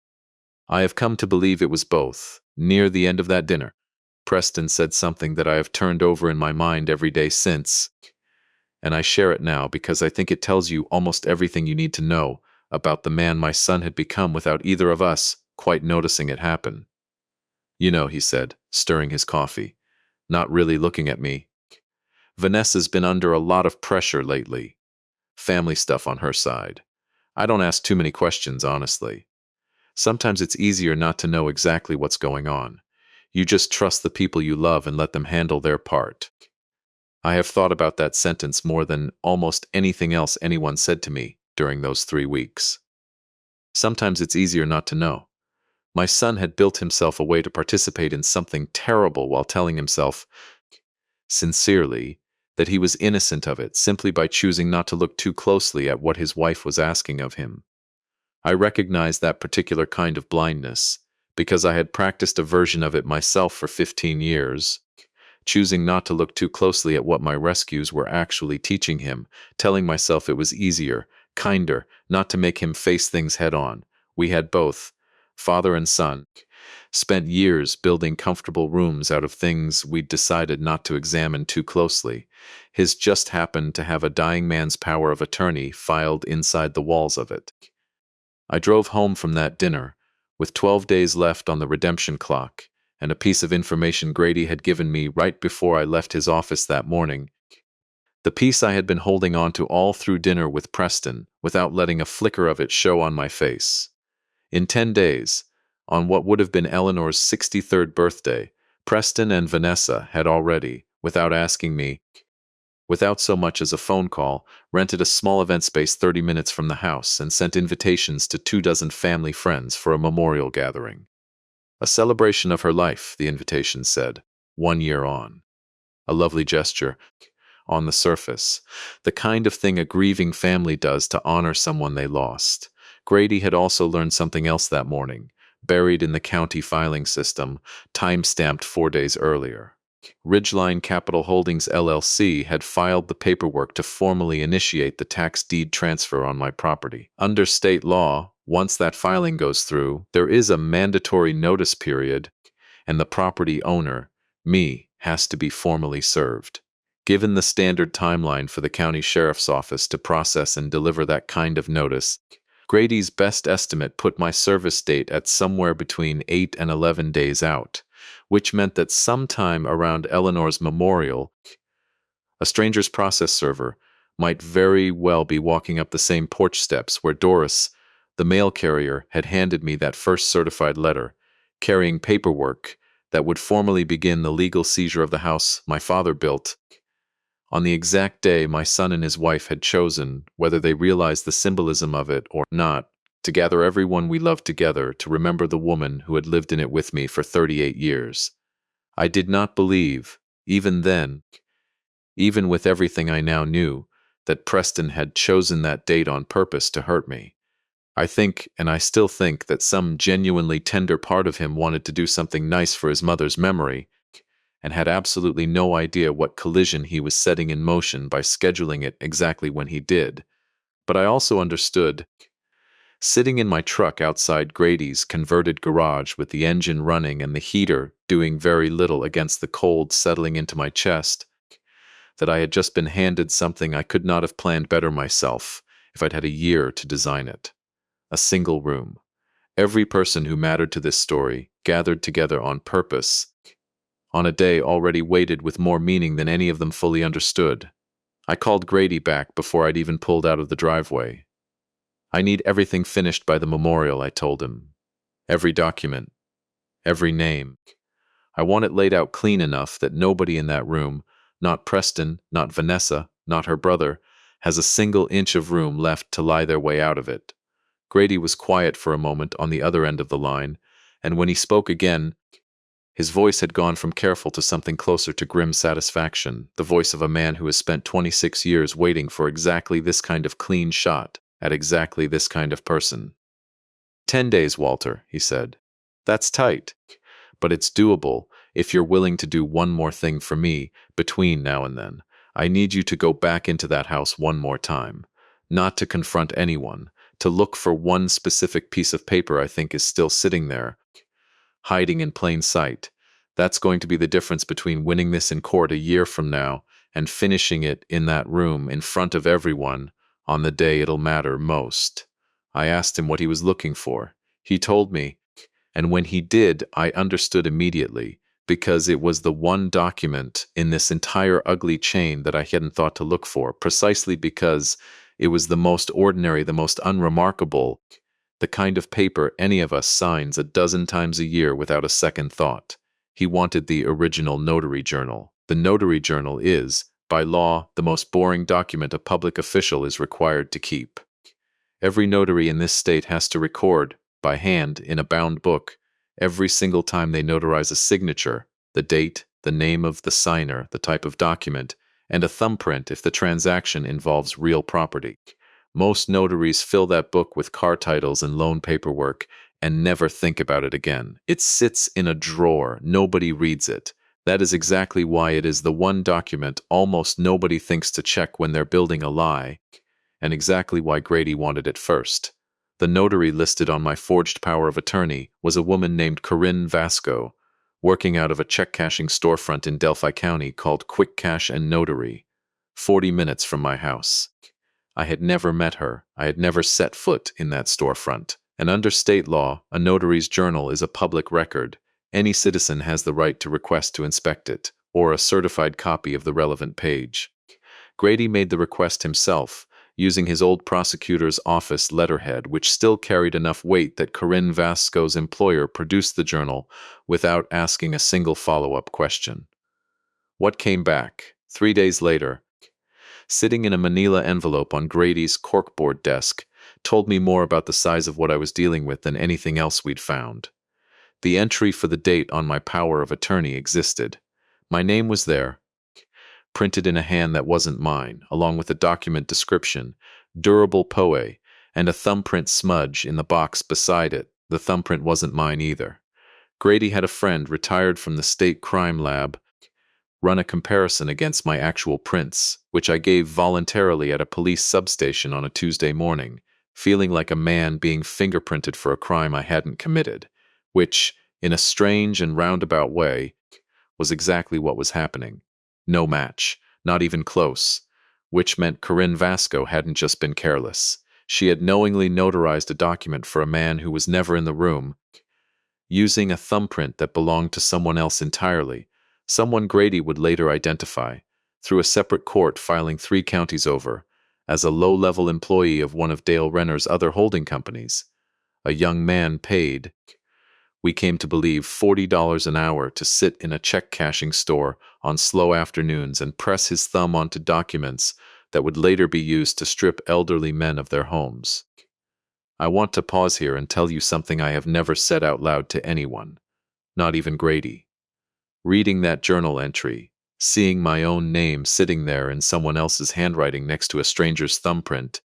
I have come to believe it was both. Near the end of that dinner, Preston said something that I have turned over in my mind every day since, and I share it now because I think it tells you almost everything you need to know about the man my son had become without either of us quite noticing it happen. You know, he said, stirring his coffee, not really looking at me. Vanessa's been under a lot of pressure lately. Family stuff on her side. I don't ask too many questions, honestly. Sometimes it's easier not to know exactly what's going on. You just trust the people you love and let them handle their part. I have thought about that sentence more than almost anything else anyone said to me during those 3 weeks. Sometimes it's easier not to know. My son had built himself a way to participate in something terrible while telling himself, sincerely, that he was innocent of it simply by choosing not to look too closely at what his wife was asking of him. I recognized that particular kind of blindness because I had practiced a version of it myself for 15 years, choosing not to look too closely at what my rescues were actually teaching him, telling myself it was easier, kinder, not to make him face things head on. We had both, father and son, spent years building comfortable rooms out of things we'd decided not to examine too closely. His just happened to have a dying man's power of attorney filed inside the walls of it. I drove home from that dinner, with 12 days left on the redemption clock, and a piece of information Grady had given me right before I left his office that morning. The piece I had been holding on to all through dinner with Preston, without letting a flicker of it show on my face. In 10 days, on what would have been Eleanor's 63rd birthday, Preston and Vanessa had already, without asking me, without so much as a phone call, rented a small event space 30 minutes from the house and sent invitations to 24 family friends for a memorial gathering. A celebration of her life, the invitation said, 1 year on. A lovely gesture, on the surface, the kind of thing a grieving family does to honor someone they lost. Grady had also learned something else that morning, buried in the county filing system, time-stamped 4 days earlier. Ridgeline Capital Holdings LLC had filed the paperwork to formally initiate the tax deed transfer on my property. Under state law, once that filing goes through, there is a mandatory notice period, and the property owner, me, has to be formally served. Given the standard timeline for the county sheriff's office to process and deliver that kind of notice, Grady's best estimate put my service date at somewhere between 8 and 11 days out, which meant that sometime around Eleanor's memorial, a stranger's process server might very well be walking up the same porch steps where Doris, the mail carrier, had handed me that first certified letter, carrying paperwork that would formally begin the legal seizure of the house my father built on the exact day my son and his wife had chosen, whether they realized the symbolism of it or not, to gather everyone we loved together to remember the woman who had lived in it with me for 38 years. I did not believe, even then, even with everything I now knew, that Preston had chosen that date on purpose to hurt me. I think, and I still think, that some genuinely tender part of him wanted to do something nice for his mother's memory, and had absolutely no idea what collision he was setting in motion by scheduling it exactly when he did. But I also understood, sitting in my truck outside Grady's converted garage with the engine running and the heater doing very little against the cold settling into my chest, that I had just been handed something I could not have planned better myself if I'd had a year to design it. A single room. Every person who mattered to this story gathered together on purpose, on a day already weighted with more meaning than any of them fully understood. I called Grady back before I'd even pulled out of the driveway. I need everything finished by the memorial, I told him. Every document. every name. I want it laid out clean enough that nobody in that room, not Preston, not Vanessa, not her brother, has a single inch of room left to lie their way out of it. Grady was quiet for a moment on the other end of the line, and when he spoke again, his voice had gone from careful to something closer to grim satisfaction, the voice of a man who has spent 26 years waiting for exactly this kind of clean shot at exactly this kind of person. 10 days, Walter, he said. That's tight, but it's doable if you're willing to do one more thing for me between now and then. I need you to go back into that house one more time. Not to confront anyone, to look for one specific piece of paper I think is still sitting there, hiding in plain sight. That's going to be the difference between winning this in court a year from now and finishing it in that room in front of everyone on the day it'll matter most. I asked him what he was looking for. He told me, and when he did, I understood immediately, because it was the one document in this entire ugly chain that I hadn't thought to look for, precisely because it was the most ordinary, the most unremarkable, the kind of paper any of us signs a dozen times a year without a second thought. He wanted the original notary journal. The notary journal is, by law, the most boring document a public official is required to keep. Every notary in this state has to record, by hand, in a bound book, every single time they notarize a signature, the date, the name of the signer, the type of document, and a thumbprint if the transaction involves real property. Most notaries fill that book with car titles and loan paperwork and never think about it again. It sits in a drawer. Nobody reads it. That is exactly why it is the one document almost nobody thinks to check when they're building a lie, and exactly why Grady wanted it first. The notary listed on my forged power of attorney was a woman named Corinne Vasco, working out of a check-cashing storefront in Delphi County called Quick Cash and Notary, 40 minutes from my house. I had never met her. I had never set foot in that storefront. And under state law, a notary's journal is a public record. Any citizen has the right to request to inspect it, or a certified copy of the relevant page. Grady made the request himself, using his old prosecutor's office letterhead, which still carried enough weight that Corinne Vasco's employer produced the journal without asking a single follow-up question. What came back? 3 days later, sitting in a manila envelope on Grady's corkboard desk, told me more about the size of what I was dealing with than anything else we'd found. The entry for the date on my power of attorney existed. My name was there, printed in a hand that wasn't mine, along with a document description, durable poe, and a thumbprint smudge in the box beside it. The thumbprint wasn't mine either. Grady had a friend retired from the state crime lab run a comparison against my actual prints, which I gave voluntarily at a police substation on a Tuesday morning, feeling like a man being fingerprinted for a crime I hadn't committed, which, in a strange and roundabout way, was exactly what was happening. No match, not even close, which meant Corinne Vasco hadn't just been careless. She had knowingly notarized a document for a man who was never in the room, using a thumbprint that belonged to someone else entirely, someone Grady would later identify, through a separate court filing 3 counties over, as a low-level employee of one of Dale Renner's other holding companies. A young man paid, we came to believe, $40 an hour to sit in a check-cashing store on slow afternoons and press his thumb onto documents that would later be used to strip elderly men of their homes. I want to pause here and tell you something I have never said out loud to anyone, not even Grady. Reading that journal entry, seeing my own name sitting there in someone else's handwriting next to a stranger's thumbprint,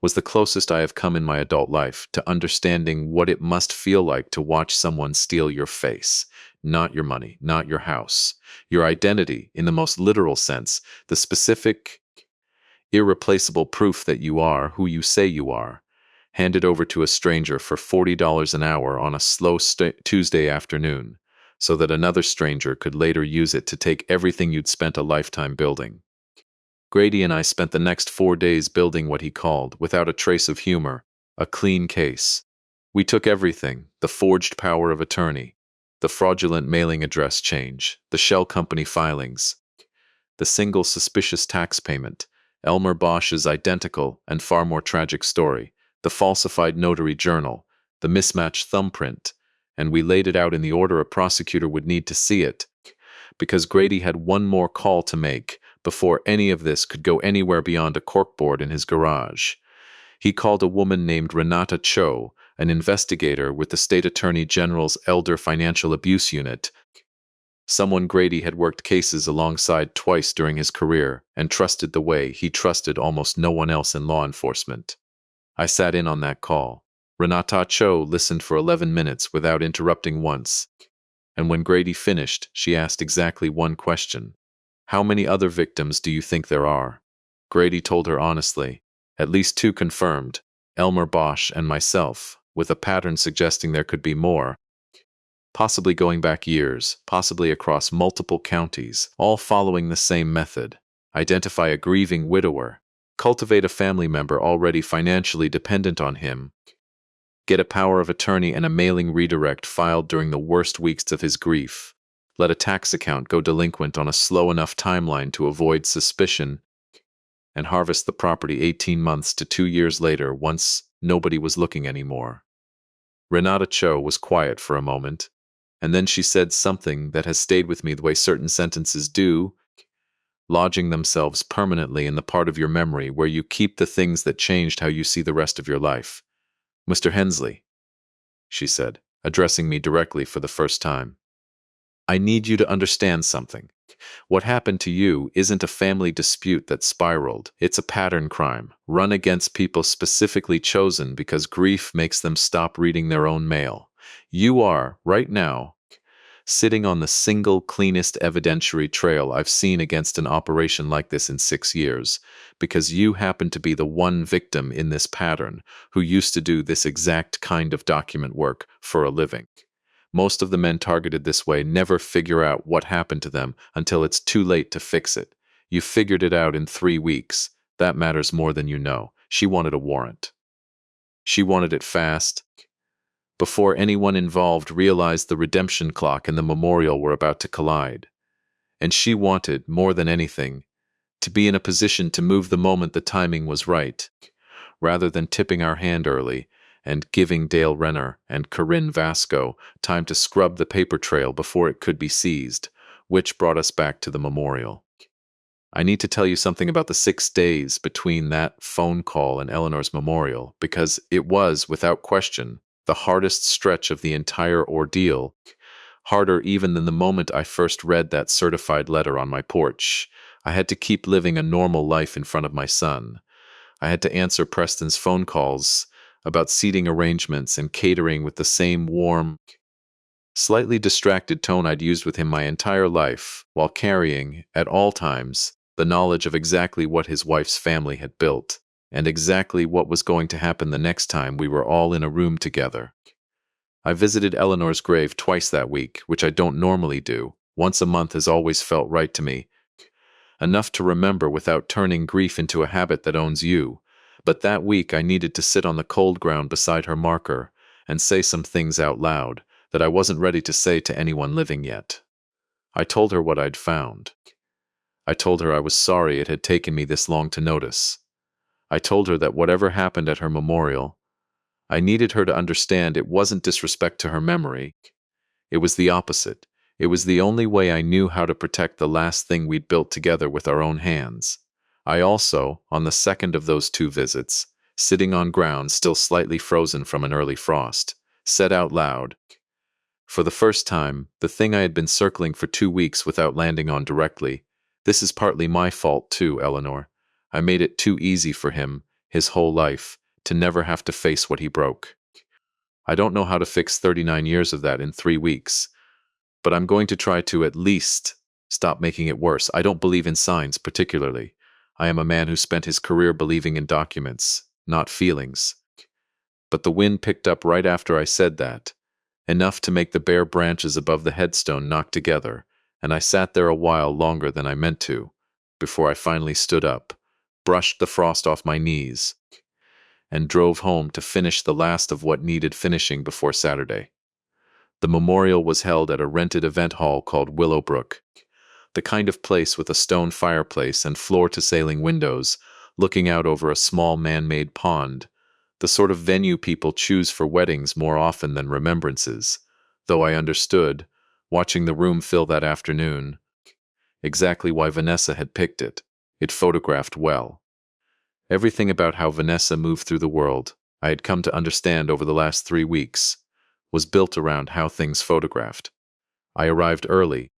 was the closest I have come in my adult life to understanding what it must feel like to watch someone steal your face, not your money, not your house, your identity in the most literal sense, the specific, irreplaceable proof that you are who you say you are, handed over to a stranger for $40 an hour on a slow Tuesday afternoon, so that another stranger could later use it to take everything you'd spent a lifetime building. Grady and I spent the next 4 days building what he called, without a trace of humor, a clean case. We took everything: the forged power of attorney, the fraudulent mailing address change, the shell company filings, the single suspicious tax payment, Elmer Bosch's identical and far more tragic story, the falsified notary journal, the mismatched thumbprint, and we laid it out in the order a prosecutor would need to see it, because Grady had one more call to make before any of this could go anywhere beyond a corkboard in his garage. He called a woman named Renata Cho, an investigator with the State Attorney General's Elder Financial Abuse Unit, someone Grady had worked cases alongside twice during his career and trusted the way he trusted almost no one else in law enforcement. I sat in on that call. Renata Cho listened for 11 minutes without interrupting once, and when Grady finished, she asked exactly one question. How many other victims do you think there are? Grady told her honestly. At least 2 confirmed, Elmer Bosch and myself, with a pattern suggesting there could be more, possibly going back years, possibly across multiple counties, all following the same method. Identify a grieving widower, cultivate a family member already financially dependent on him, get a power of attorney and a mailing redirect filed during the worst weeks of his grief, let a tax account go delinquent on a slow enough timeline to avoid suspicion, and harvest the property 18 months to 2 years later once nobody was looking anymore. Renata Cho was quiet for a moment, and then she said something that has stayed with me the way certain sentences do, lodging themselves permanently in the part of your memory where you keep the things that changed how you see the rest of your life. Mr. Hensley, she said, addressing me directly for the first time, I need you to understand something. What happened to you isn't a family dispute that spiraled. It's a pattern crime, run against people specifically chosen because grief makes them stop reading their own mail. You are, right now, sitting on the single cleanest evidentiary trail I've seen against an operation like this in 6 years, because you happen to be the one victim in this pattern who used to do this exact kind of document work for a living. Most of the men targeted this way never figure out what happened to them until it's too late to fix it. You figured it out in 3 weeks. That matters more than you know. She wanted a warrant. She wanted it fast, before anyone involved realized the redemption clock and the memorial were about to collide. And she wanted, more than anything, to be in a position to move the moment the timing was right, rather than tipping our hand early and giving Dale Renner and Corinne Vasco time to scrub the paper trail before it could be seized, which brought us back to the memorial. I need to tell you something about the 6 days between that phone call and Eleanor's memorial, because it was, without question, the hardest stretch of the entire ordeal, harder even than the moment I first read that certified letter on my porch. I had to keep living a normal life in front of my son. I had to answer Preston's phone calls about seating arrangements and catering with the same warm, slightly distracted tone I'd used with him my entire life, while carrying, at all times, the knowledge of exactly what his wife's family had built, and exactly what was going to happen the next time we were all in a room together. I visited Eleanor's grave twice that week, which I don't normally do. Once a month has always felt right to me, enough to remember without turning grief into a habit that owns you. But that week I needed to sit on the cold ground beside her marker and say some things out loud that I wasn't ready to say to anyone living yet. I told her what I'd found. I told her I was sorry it had taken me this long to notice. I told her that whatever happened at her memorial, I needed her to understand it wasn't disrespect to her memory. It was the opposite. It was the only way I knew how to protect the last thing we'd built together with our own hands. I also, on the second of those 2 visits, sitting on ground still slightly frozen from an early frost, said out loud, for the first time, the thing I had been circling for 2 weeks without landing on directly, this is partly my fault too, Eleanor. I made it too easy for him, his whole life, to never have to face what he broke. I don't know how to fix 39 years of that in 3 weeks, but I'm going to try to at least stop making it worse. I don't believe in signs, particularly. I am a man who spent his career believing in documents, not feelings. But the wind picked up right after I said that, enough to make the bare branches above the headstone knock together, and I sat there a while longer than I meant to, before I finally stood up, brushed the frost off my knees, and drove home to finish the last of what needed finishing before Saturday. The memorial was held at a rented event hall called Willowbrook, the kind of place with a stone fireplace and floor-to-ceiling windows looking out over a small man-made pond, the sort of venue people choose for weddings more often than remembrances. though I understood, watching the room fill that afternoon, exactly why Vanessa had picked it. It photographed well. Everything about how Vanessa moved through the world, I had come to understand over the last 3 weeks, was built around how things photographed. I arrived early,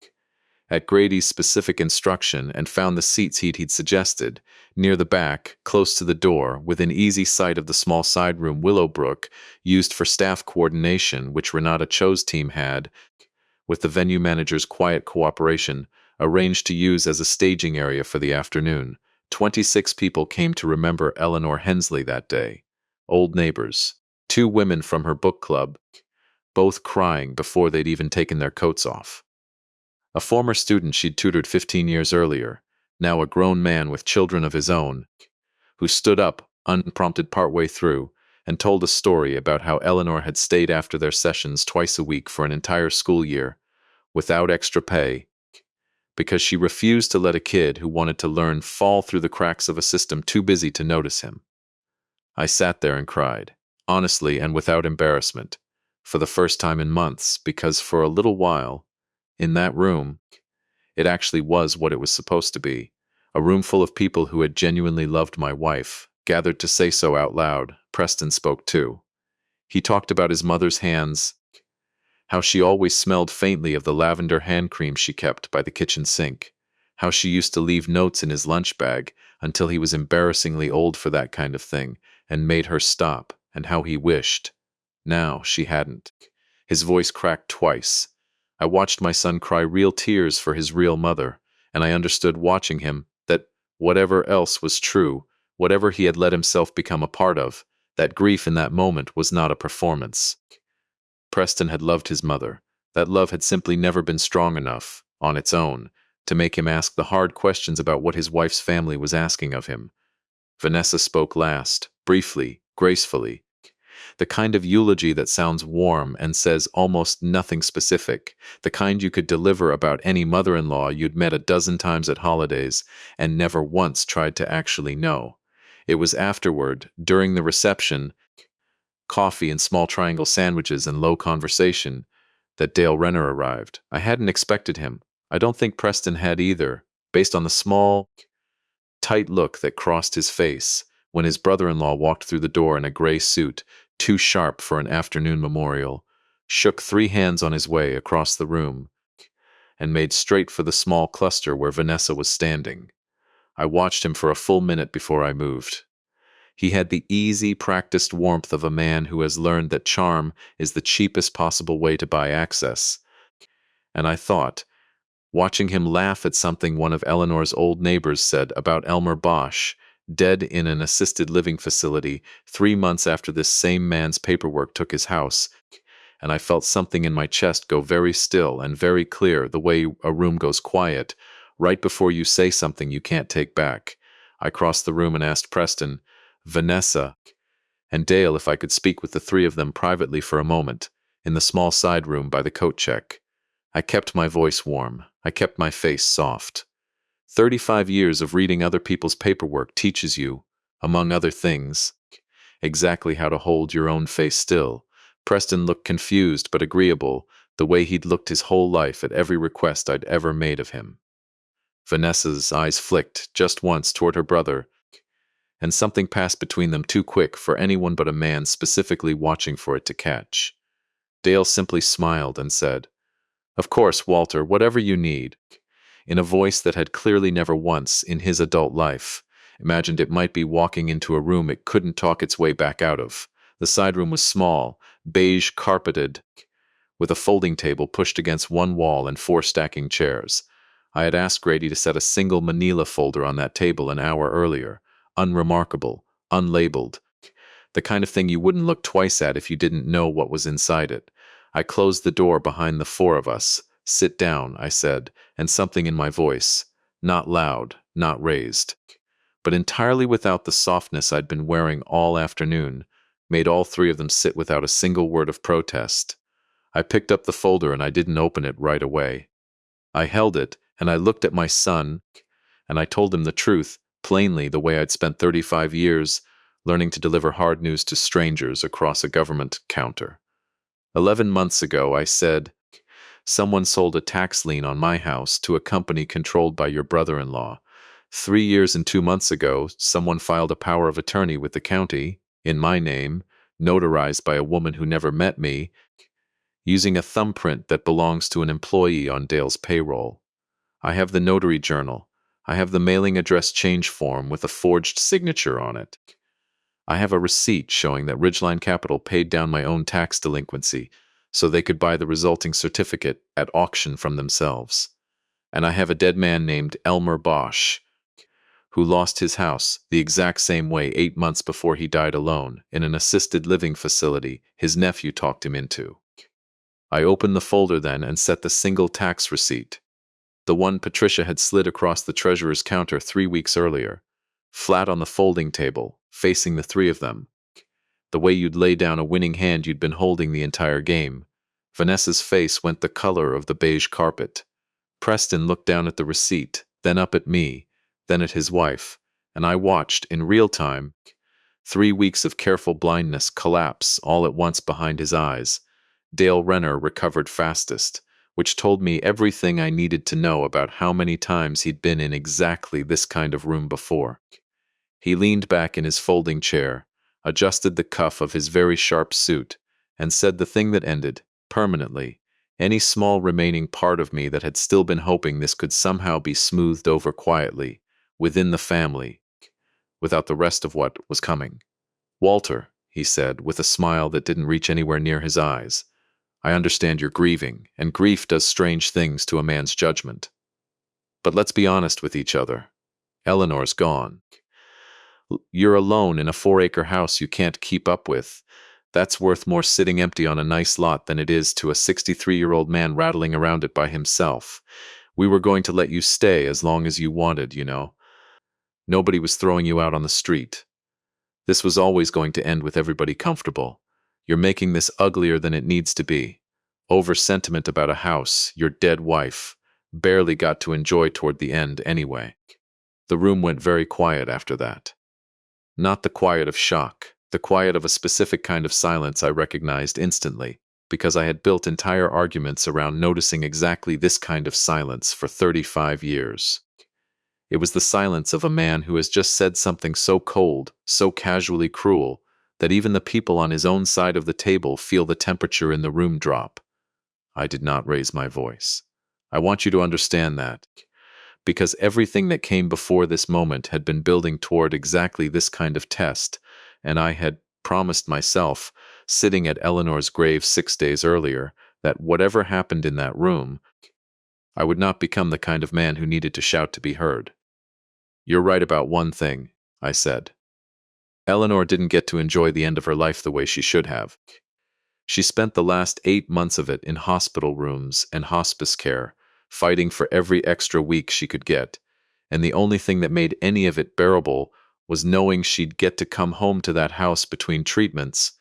at Grady's specific instruction, and found the seats he'd suggested, near the back, close to the door, within easy sight of the small side room Willowbrook used for staff coordination, which Renata Cho's team had, with the venue manager's quiet cooperation, arranged to use as a staging area for the afternoon. 26 people came to remember Eleanor Hensley that day. Old neighbors, 2 women from her book club, both crying before they'd even taken their coats off. A former student she'd tutored 15 years earlier, now a grown man with children of his own, who stood up, unprompted partway through, and told a story about how Eleanor had stayed after their sessions twice a week for an entire school year, without extra pay, because she refused to let a kid who wanted to learn fall through the cracks of a system too busy to notice him. I sat there and cried, honestly and without embarrassment, for the first time in months, because for a little while, in that room, it actually was what it was supposed to be, a room full of people who had genuinely loved my wife, gathered to say so out loud. Preston spoke too. He talked about his mother's hands, how she always smelled faintly of the lavender hand cream she kept by the kitchen sink, how she used to leave notes in his lunch bag until he was embarrassingly old for that kind of thing and made her stop, and how he wished. Now she hadn't. His voice cracked twice. I watched my son cry real tears for his real mother, and I understood watching him that whatever else was true, whatever he had let himself become a part of, that grief in that moment was not a performance. Preston had loved his mother. That love had simply never been strong enough, on its own, to make him ask the hard questions about what his wife's family was asking of him. Vanessa spoke last, briefly, gracefully. The kind of eulogy that sounds warm and says almost nothing specific, the kind you could deliver about any mother-in-law you'd met a dozen times at holidays and never once tried to actually know. It was afterward, during the reception, coffee and small triangle sandwiches and low conversation, that Dale Renner arrived. I hadn't expected him. I don't think Preston had either, based on the small, tight look that crossed his face when his brother-in-law walked through the door in a gray suit, too sharp for an afternoon memorial, shook 3 hands on his way across the room, and made straight for the small cluster where Vanessa was standing. I watched him for a full minute before I moved. He had the easy, practiced warmth of a man who has learned that charm is the cheapest possible way to buy access. And I thought, watching him laugh at something one of Eleanor's old neighbors said about Elmer Bosch, dead in an assisted living facility 3 months after this same man's paperwork took his house, and I felt something in my chest go very still and very clear, the way a room goes quiet, right before you say something you can't take back. I crossed the room and asked Preston, Vanessa, and Dale if I could speak with the 3 of them privately for a moment, in the small side room by the coat check. I kept my voice warm. I kept my face soft. 35 years of reading other people's paperwork teaches you, among other things, exactly how to hold your own face still. Preston looked confused but agreeable, the way he'd looked his whole life at every request I'd ever made of him. Vanessa's eyes flicked just once toward her brother, and something passed between them too quick for anyone but a man specifically watching for it to catch. Dale simply smiled and said, Of course, Walter, whatever you need, in a voice that had clearly never once, in his adult life, imagined it might be walking into a room it couldn't talk its way back out of. The side room was small, beige carpeted, with a folding table pushed against one wall and 4 stacking chairs. I had asked Grady to set a single manila folder on that table an hour earlier, unremarkable, unlabeled, the kind of thing you wouldn't look twice at if you didn't know what was inside it. I closed the door behind the 4 of us. Sit down, I said, and something in my voice, not loud, not raised, but entirely without the softness I'd been wearing all afternoon, made all 3 of them sit without a single word of protest. I picked up the folder and I didn't open it right away. I held it, and I looked at my son, and I told him the truth, plainly, the way I'd spent 35 years learning to deliver hard news to strangers across a government counter. 11 months ago, I said, someone sold a tax lien on my house to a company controlled by your brother-in-law. 3 years and 2 months ago, someone filed a power of attorney with the county, in my name, notarized by a woman who never met me, using a thumbprint that belongs to an employee on Dale's payroll. I have the notary journal. I have the mailing address change form with a forged signature on it. I have a receipt showing that Ridgeline Capital paid down my own tax delinquency so they could buy the resulting certificate at auction from themselves. And I have a dead man named Elmer Bosch, who lost his house the exact same way 8 months before he died alone in an assisted living facility his nephew talked him into. I opened the folder then and set the single tax receipt, the one Patricia had slid across the treasurer's counter 3 weeks earlier, flat on the folding table, facing the three of them. The way you'd lay down a winning hand you'd been holding the entire game. Vanessa's face went the color of the beige carpet. Preston looked down at the receipt, then up at me, then at his wife, and I watched, in real time, 3 weeks of careful blindness collapse all at once behind his eyes. Dale Renner recovered fastest, which told me everything I needed to know about how many times he'd been in exactly this kind of room before. He leaned back in his folding chair, adjusted the cuff of his very sharp suit, and said the thing that ended, permanently, any small remaining part of me that had still been hoping this could somehow be smoothed over quietly, within the family, without the rest of what was coming. Walter, he said, with a smile that didn't reach anywhere near his eyes, I understand you're grieving, and grief does strange things to a man's judgment. But let's be honest with each other. Eleanor's gone. You're alone in a 4-acre house you can't keep up with. That's worth more sitting empty on a nice lot than it is to a 63-year-old man rattling around it by himself. We were going to let you stay as long as you wanted, you know. Nobody was throwing you out on the street. This was always going to end with everybody comfortable. You're making this uglier than it needs to be. Over-sentiment about a house, your dead wife, barely got to enjoy toward the end anyway. The room went very quiet after that. Not the quiet of shock, the quiet of a specific kind of silence I recognized instantly, because I had built entire arguments around noticing exactly this kind of silence for 35 years. It was the silence of a man who has just said something so cold, so casually cruel, that even the people on his own side of the table feel the temperature in the room drop. I did not raise my voice. I want you to understand that, because everything that came before this moment had been building toward exactly this kind of test, and I had promised myself, sitting at Eleanor's grave 6 days earlier, that whatever happened in that room, I would not become the kind of man who needed to shout to be heard. You're right about one thing, I said. Eleanor didn't get to enjoy the end of her life the way she should have. She spent the last 8 months of it in hospital rooms and hospice care, fighting for every extra week she could get, and the only thing that made any of it bearable was knowing she'd get to come home to that house between treatments,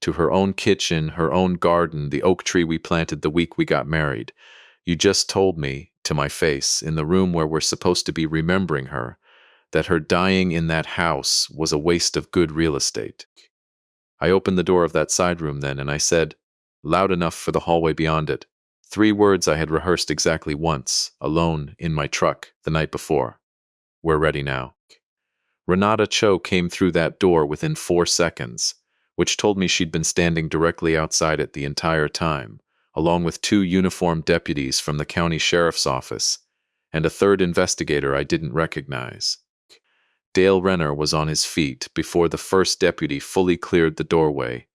to her own kitchen, her own garden, the oak tree we planted the week we got married. You just told me, to my face, in the room where we're supposed to be remembering her, that her dying in that house was a waste of good real estate. I opened the door of that side room then, and I said, loud enough for the hallway beyond it, 3 words I had rehearsed exactly once, alone, in my truck, the night before. We're ready now. Renata Cho came through that door within 4 seconds, which told me she'd been standing directly outside it the entire time, along with 2 uniformed deputies from the county sheriff's office, and a 3rd investigator I didn't recognize. Dale Renner was on his feet before the first deputy fully cleared the doorway,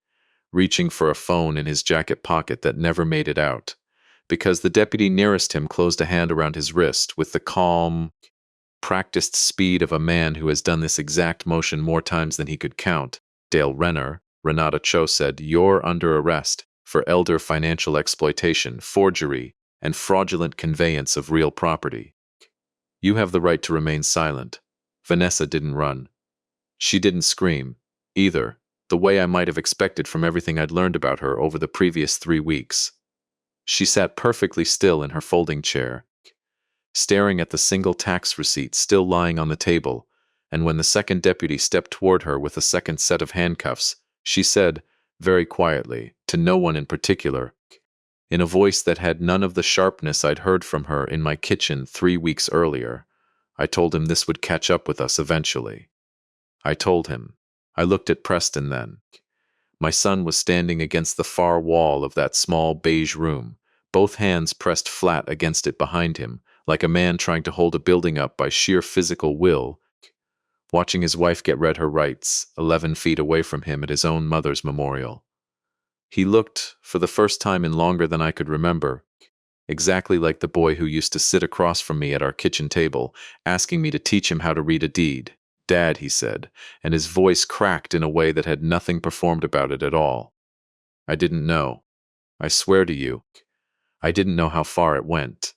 reaching for a phone in his jacket pocket that never made it out, because the deputy nearest him closed a hand around his wrist with the calm, practiced speed of a man who has done this exact motion more times than he could count. Dale Renner, Renata Cho said, you're under arrest for elder financial exploitation, forgery, and fraudulent conveyance of real property. You have the right to remain silent. Vanessa didn't run. She didn't scream, either, the way I might have expected from everything I'd learned about her over the previous 3 weeks. She sat perfectly still in her folding chair, staring at the single tax receipt still lying on the table, and when the 2nd deputy stepped toward her with a 2nd set of handcuffs, she said, very quietly, to no one in particular, in a voice that had none of the sharpness I'd heard from her in my kitchen 3 weeks earlier. I told him this would catch up with us eventually. I told him. I looked at Preston then. My son was standing against the far wall of that small beige room, both hands pressed flat against it behind him, like a man trying to hold a building up by sheer physical will, watching his wife get read her rights, 11 feet away from him at his own mother's memorial. He looked, for the first time in longer than I could remember, exactly like the boy who used to sit across from me at our kitchen table, asking me to teach him how to read a deed. "Dad," he said, and his voice cracked in a way that had nothing performed about it at all. "I didn't know. I swear to you, I didn't know how far it went.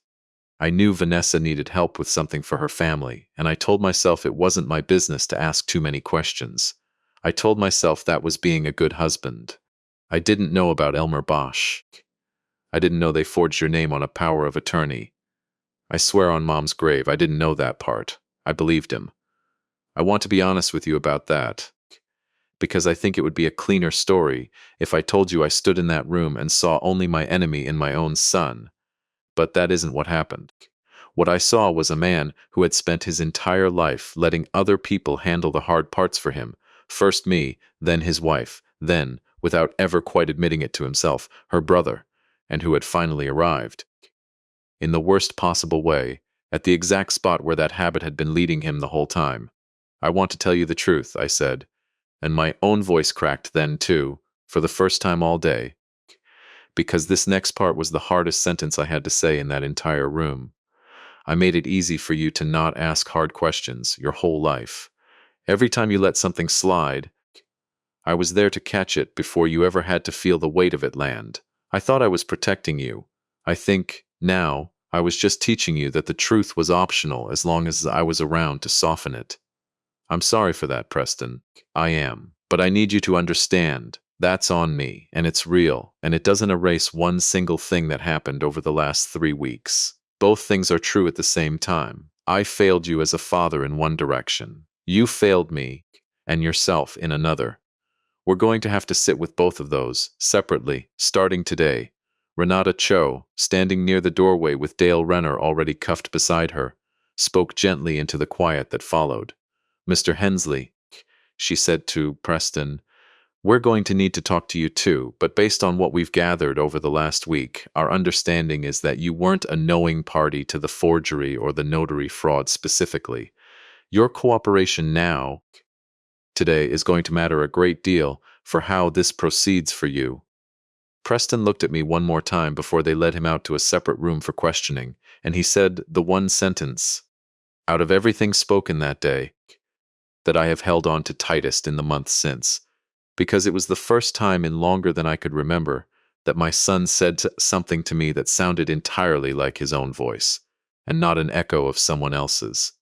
I knew Vanessa needed help with something for her family, and I told myself it wasn't my business to ask too many questions. I told myself that was being a good husband. I didn't know about Elmer Bosch. I didn't know they forged your name on a power of attorney. I swear on Mom's grave, I didn't know that part. I believed him. I want to be honest with you about that, because I think it would be a cleaner story if I told you I stood in that room and saw only my enemy in my own son. But that isn't what happened. What I saw was a man who had spent his entire life letting other people handle the hard parts for him. First me, then his wife, then, without ever quite admitting it to himself, her brother, and who had finally arrived. In the worst possible way, at the exact spot where that habit had been leading him the whole time. "I want to tell you the truth," I said, and my own voice cracked then too, for the first time all day, because this next part was the hardest sentence I had to say in that entire room. "I made it easy for you to not ask hard questions your whole life. Every time you let something slide, I was there to catch it before you ever had to feel the weight of it land. I thought I was protecting you. I think, now, I was just teaching you that the truth was optional as long as I was around to soften it. I'm sorry for that, Preston. I am. But I need you to understand. That's on me, and it's real, and it doesn't erase one single thing that happened over the last 3 weeks. Both things are true at the same time. I failed you as a father in one direction. You failed me, and yourself in another. We're going to have to sit with both of those, separately, starting today." Renata Cho, standing near the doorway with Dale Renner already cuffed beside her, spoke gently into the quiet that followed. "Mr. Hensley," she said to Preston, "we're going to need to talk to you too, but based on what we've gathered over the last week, our understanding is that you weren't a knowing party to the forgery or the notary fraud specifically. Your cooperation now, today, is going to matter a great deal for how this proceeds for you." Preston looked at me one more time before they led him out to a separate room for questioning, and he said the one sentence, out of everything spoken that day, that I have held on to tightest in the months since, because it was the first time in longer than I could remember that my son said something to me that sounded entirely like his own voice, and not an echo of someone else's.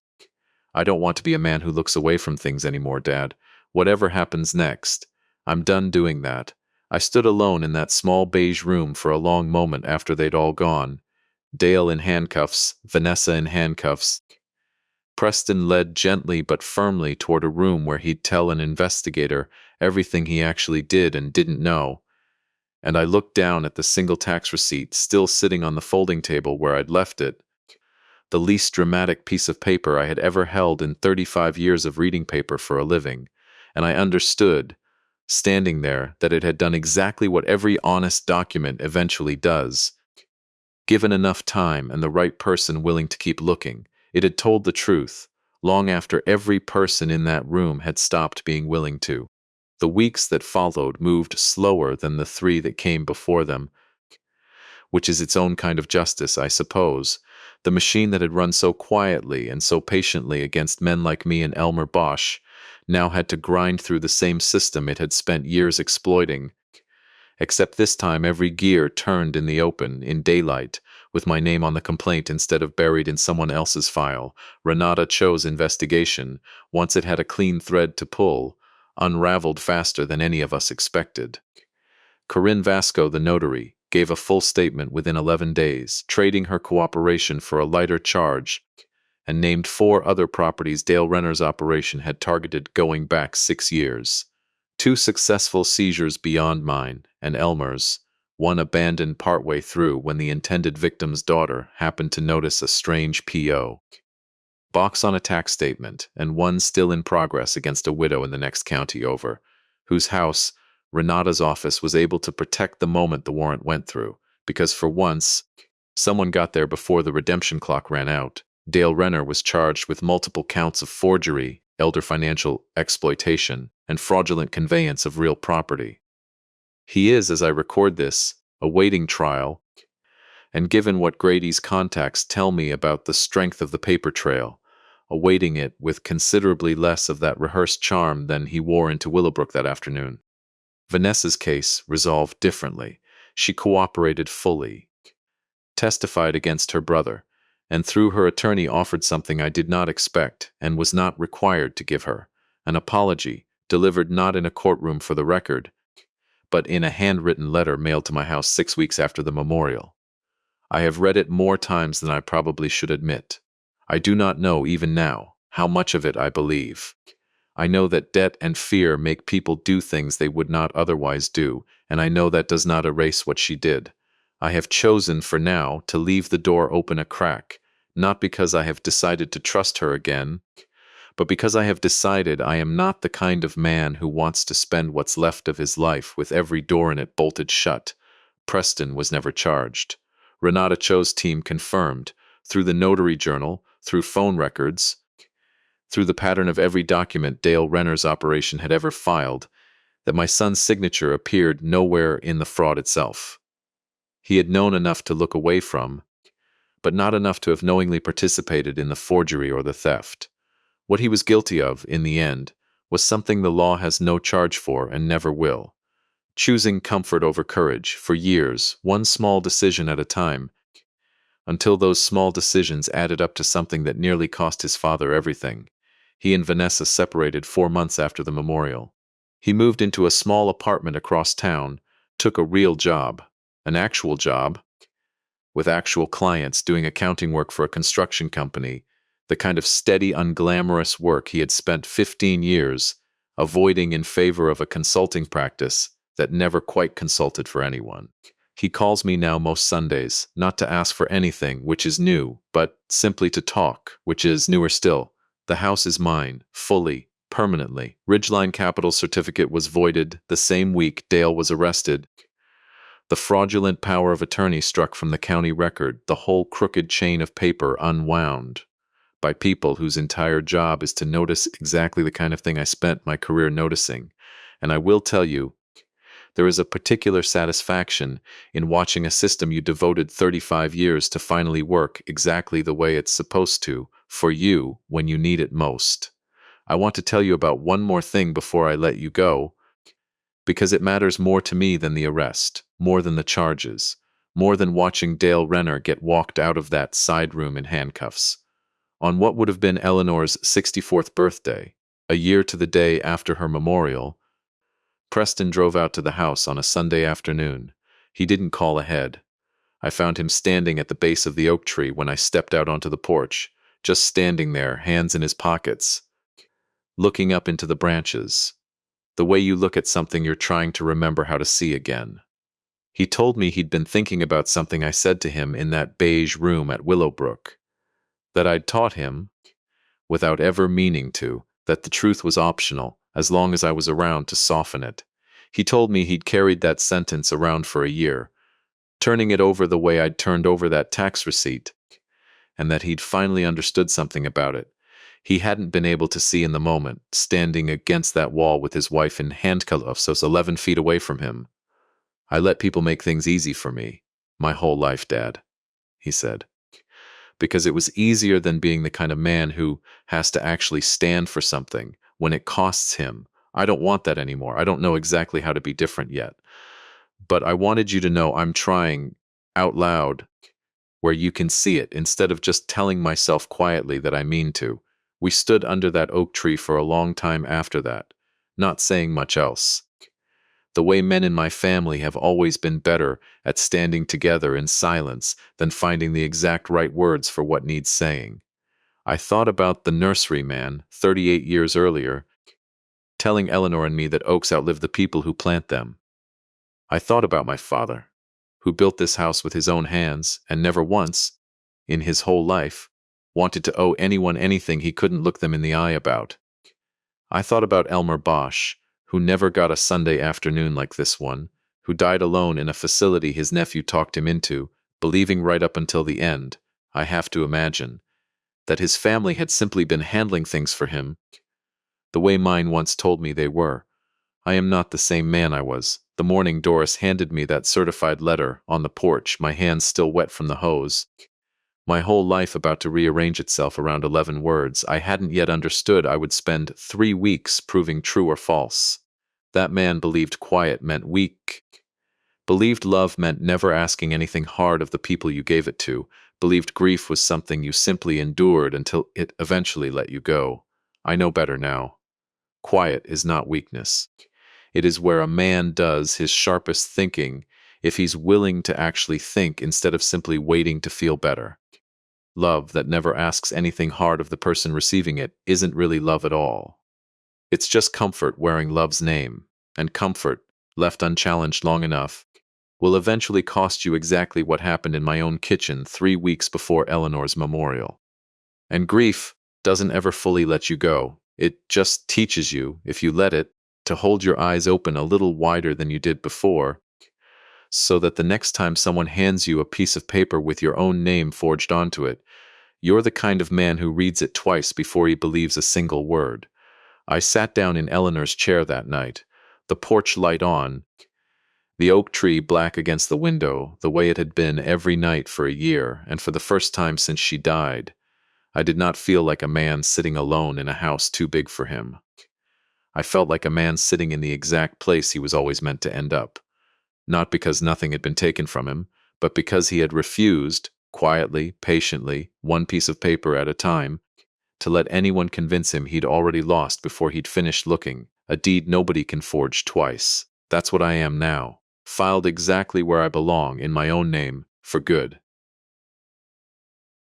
"I don't want to be a man who looks away from things anymore, Dad. Whatever happens next, I'm done doing that." I stood alone in that small beige room for a long moment after they'd all gone. Dale in handcuffs, Vanessa in handcuffs. Preston led gently but firmly toward a room where he'd tell an investigator everything he actually did and didn't know. And I looked down at the single tax receipt still sitting on the folding table where I'd left it, the least dramatic piece of paper I had ever held in 35 years of reading paper for a living, and I understood, standing there, that it had done exactly what every honest document eventually does. Given enough time and the right person willing to keep looking, it had told the truth, long after every person in that room had stopped being willing to. The weeks that followed moved slower than the 3 that came before them, which is its own kind of justice, I suppose. The machine that had run so quietly and so patiently against men like me and Elmer Bosch now had to grind through the same system it had spent years exploiting. Except this time every gear turned in the open, in daylight, with my name on the complaint instead of buried in someone else's file. Renata Cho's investigation, once it had a clean thread to pull, unraveled faster than any of us expected. Corinne Vasco, the notary, gave a full statement within 11 days, trading her cooperation for a lighter charge, and named 4 other properties Dale Renner's operation had targeted going back 6 years. 2 successful seizures beyond mine and Elmer's, one abandoned partway through when the intended victim's daughter happened to notice a strange P.O. box on a tax statement, and one still in progress against a widow in the next county over, whose house, Renata's office, was able to protect the moment the warrant went through, because for once, someone got there before the redemption clock ran out. Dale Renner was charged with multiple counts of forgery, elder financial exploitation, and fraudulent conveyance of real property. He is, as I record this, awaiting trial, and given what Grady's contacts tell me about the strength of the paper trail, awaiting it with considerably less of that rehearsed charm than he wore into Willowbrook that afternoon. Vanessa's case resolved differently. She cooperated fully, testified against her brother, and through her attorney offered something I did not expect and was not required to give her, an apology, delivered not in a courtroom for the record, but in a handwritten letter mailed to my house 6 weeks after the memorial. I have read it more times than I probably should admit. I do not know, even now, how much of it I believe. I know that debt and fear make people do things they would not otherwise do, and I know that does not erase what she did. I have chosen, for now, to leave the door open a crack, not because I have decided to trust her again, but because I have decided I am not the kind of man who wants to spend what's left of his life with every door in it bolted shut. Preston was never charged. Renata Cho's team confirmed, through the notary journal, through phone records, through the pattern of every document Dale Renner's operation had ever filed, that my son's signature appeared nowhere in the fraud itself. He had known enough to look away from, but not enough to have knowingly participated in the forgery or the theft. What he was guilty of, in the end, was something the law has no charge for and never will. Choosing comfort over courage, for years, one small decision at a time, until those small decisions added up to something that nearly cost his father everything. He and Vanessa separated 4 months after the memorial. He moved into a small apartment across town, took a real job, an actual job, with actual clients doing accounting work for a construction company, the kind of steady, unglamorous work he had spent 15 years avoiding in favor of a consulting practice that never quite consulted for anyone. He calls me now most Sundays, not to ask for anything, which is new, but simply to talk, which is newer still. The house is mine, fully, permanently. Ridgeline Capital's certificate was voided the same week Dale was arrested. The fraudulent power of attorney struck from the county record, the whole crooked chain of paper unwound by people whose entire job is to notice exactly the kind of thing I spent my career noticing. And I will tell you, there is a particular satisfaction in watching a system you devoted 35 years to finally work exactly the way it's supposed to, for you, when you need it most. I want to tell you about one more thing before I let you go, because it matters more to me than the arrest, more than the charges, more than watching Dale Renner get walked out of that side room in handcuffs. On what would have been Eleanor's 64th birthday, a year to the day after her memorial, Preston drove out to the house on a Sunday afternoon. He didn't call ahead. I found him standing at the base of the oak tree when I stepped out onto the porch, just standing there, hands in his pockets, looking up into the branches, the way you look at something you're trying to remember how to see again. He told me he'd been thinking about something I said to him in that beige room at Willowbrook, that I'd taught him, without ever meaning to, that the truth was optional, as long as I was around to soften it. He told me he'd carried that sentence around for a year, turning it over the way I'd turned over that tax receipt, and that he'd finally understood something about it. He hadn't been able to see in the moment, standing against that wall with his wife in handcuffs 11 feet away from him. I let people make things easy for me, my whole life, Dad, he said, because it was easier than being the kind of man who has to actually stand for something when it costs him. I don't want that anymore. I don't know exactly how to be different yet. But I wanted you to know I'm trying out loud where you can see it instead of just telling myself quietly that I mean to. We stood under that oak tree for a long time after that, not saying much else. The way men in my family have always been better at standing together in silence than finding the exact right words for what needs saying. I thought about the nursery man 38 years earlier, telling Eleanor and me that oaks outlive the people who plant them. I thought about my father, who built this house with his own hands and never once, in his whole life, wanted to owe anyone anything he couldn't look them in the eye about. I thought about Elmer Bosch, who never got a Sunday afternoon like this one, who died alone in a facility his nephew talked him into, believing right up until the end, I have to imagine, that his family had simply been handling things for him the way mine once told me they were. I am not the same man I was. The morning Doris handed me that certified letter on the porch, my hands still wet from the hose. My whole life about to rearrange itself around 11 words I hadn't yet understood I would spend 3 weeks proving true or false. That man believed quiet meant weak. Believed love meant never asking anything hard of the people you gave it to. Believed grief was something you simply endured until it eventually let you go. I know better now. Quiet is not weakness. It is where a man does his sharpest thinking if he's willing to actually think instead of simply waiting to feel better. Love that never asks anything hard of the person receiving it isn't really love at all. It's just comfort wearing love's name, and comfort, left unchallenged long enough, will eventually cost you exactly what happened in my own kitchen 3 weeks before Eleanor's memorial. And grief doesn't ever fully let you go. It just teaches you, if you let it, to hold your eyes open a little wider than you did before, so that the next time someone hands you a piece of paper with your own name forged onto it, you're the kind of man who reads it twice before he believes a single word. I sat down in Eleanor's chair that night, the porch light on, the oak tree black against the window, the way it had been every night for a year, and for the first time since she died. I did not feel like a man sitting alone in a house too big for him. I felt like a man sitting in the exact place he was always meant to end up. Not because nothing had been taken from him, but because he had refused, quietly, patiently, one piece of paper at a time, to let anyone convince him he'd already lost before he'd finished looking, a deed nobody can forge twice. That's what I am now, filed exactly where I belong in my own name, for good.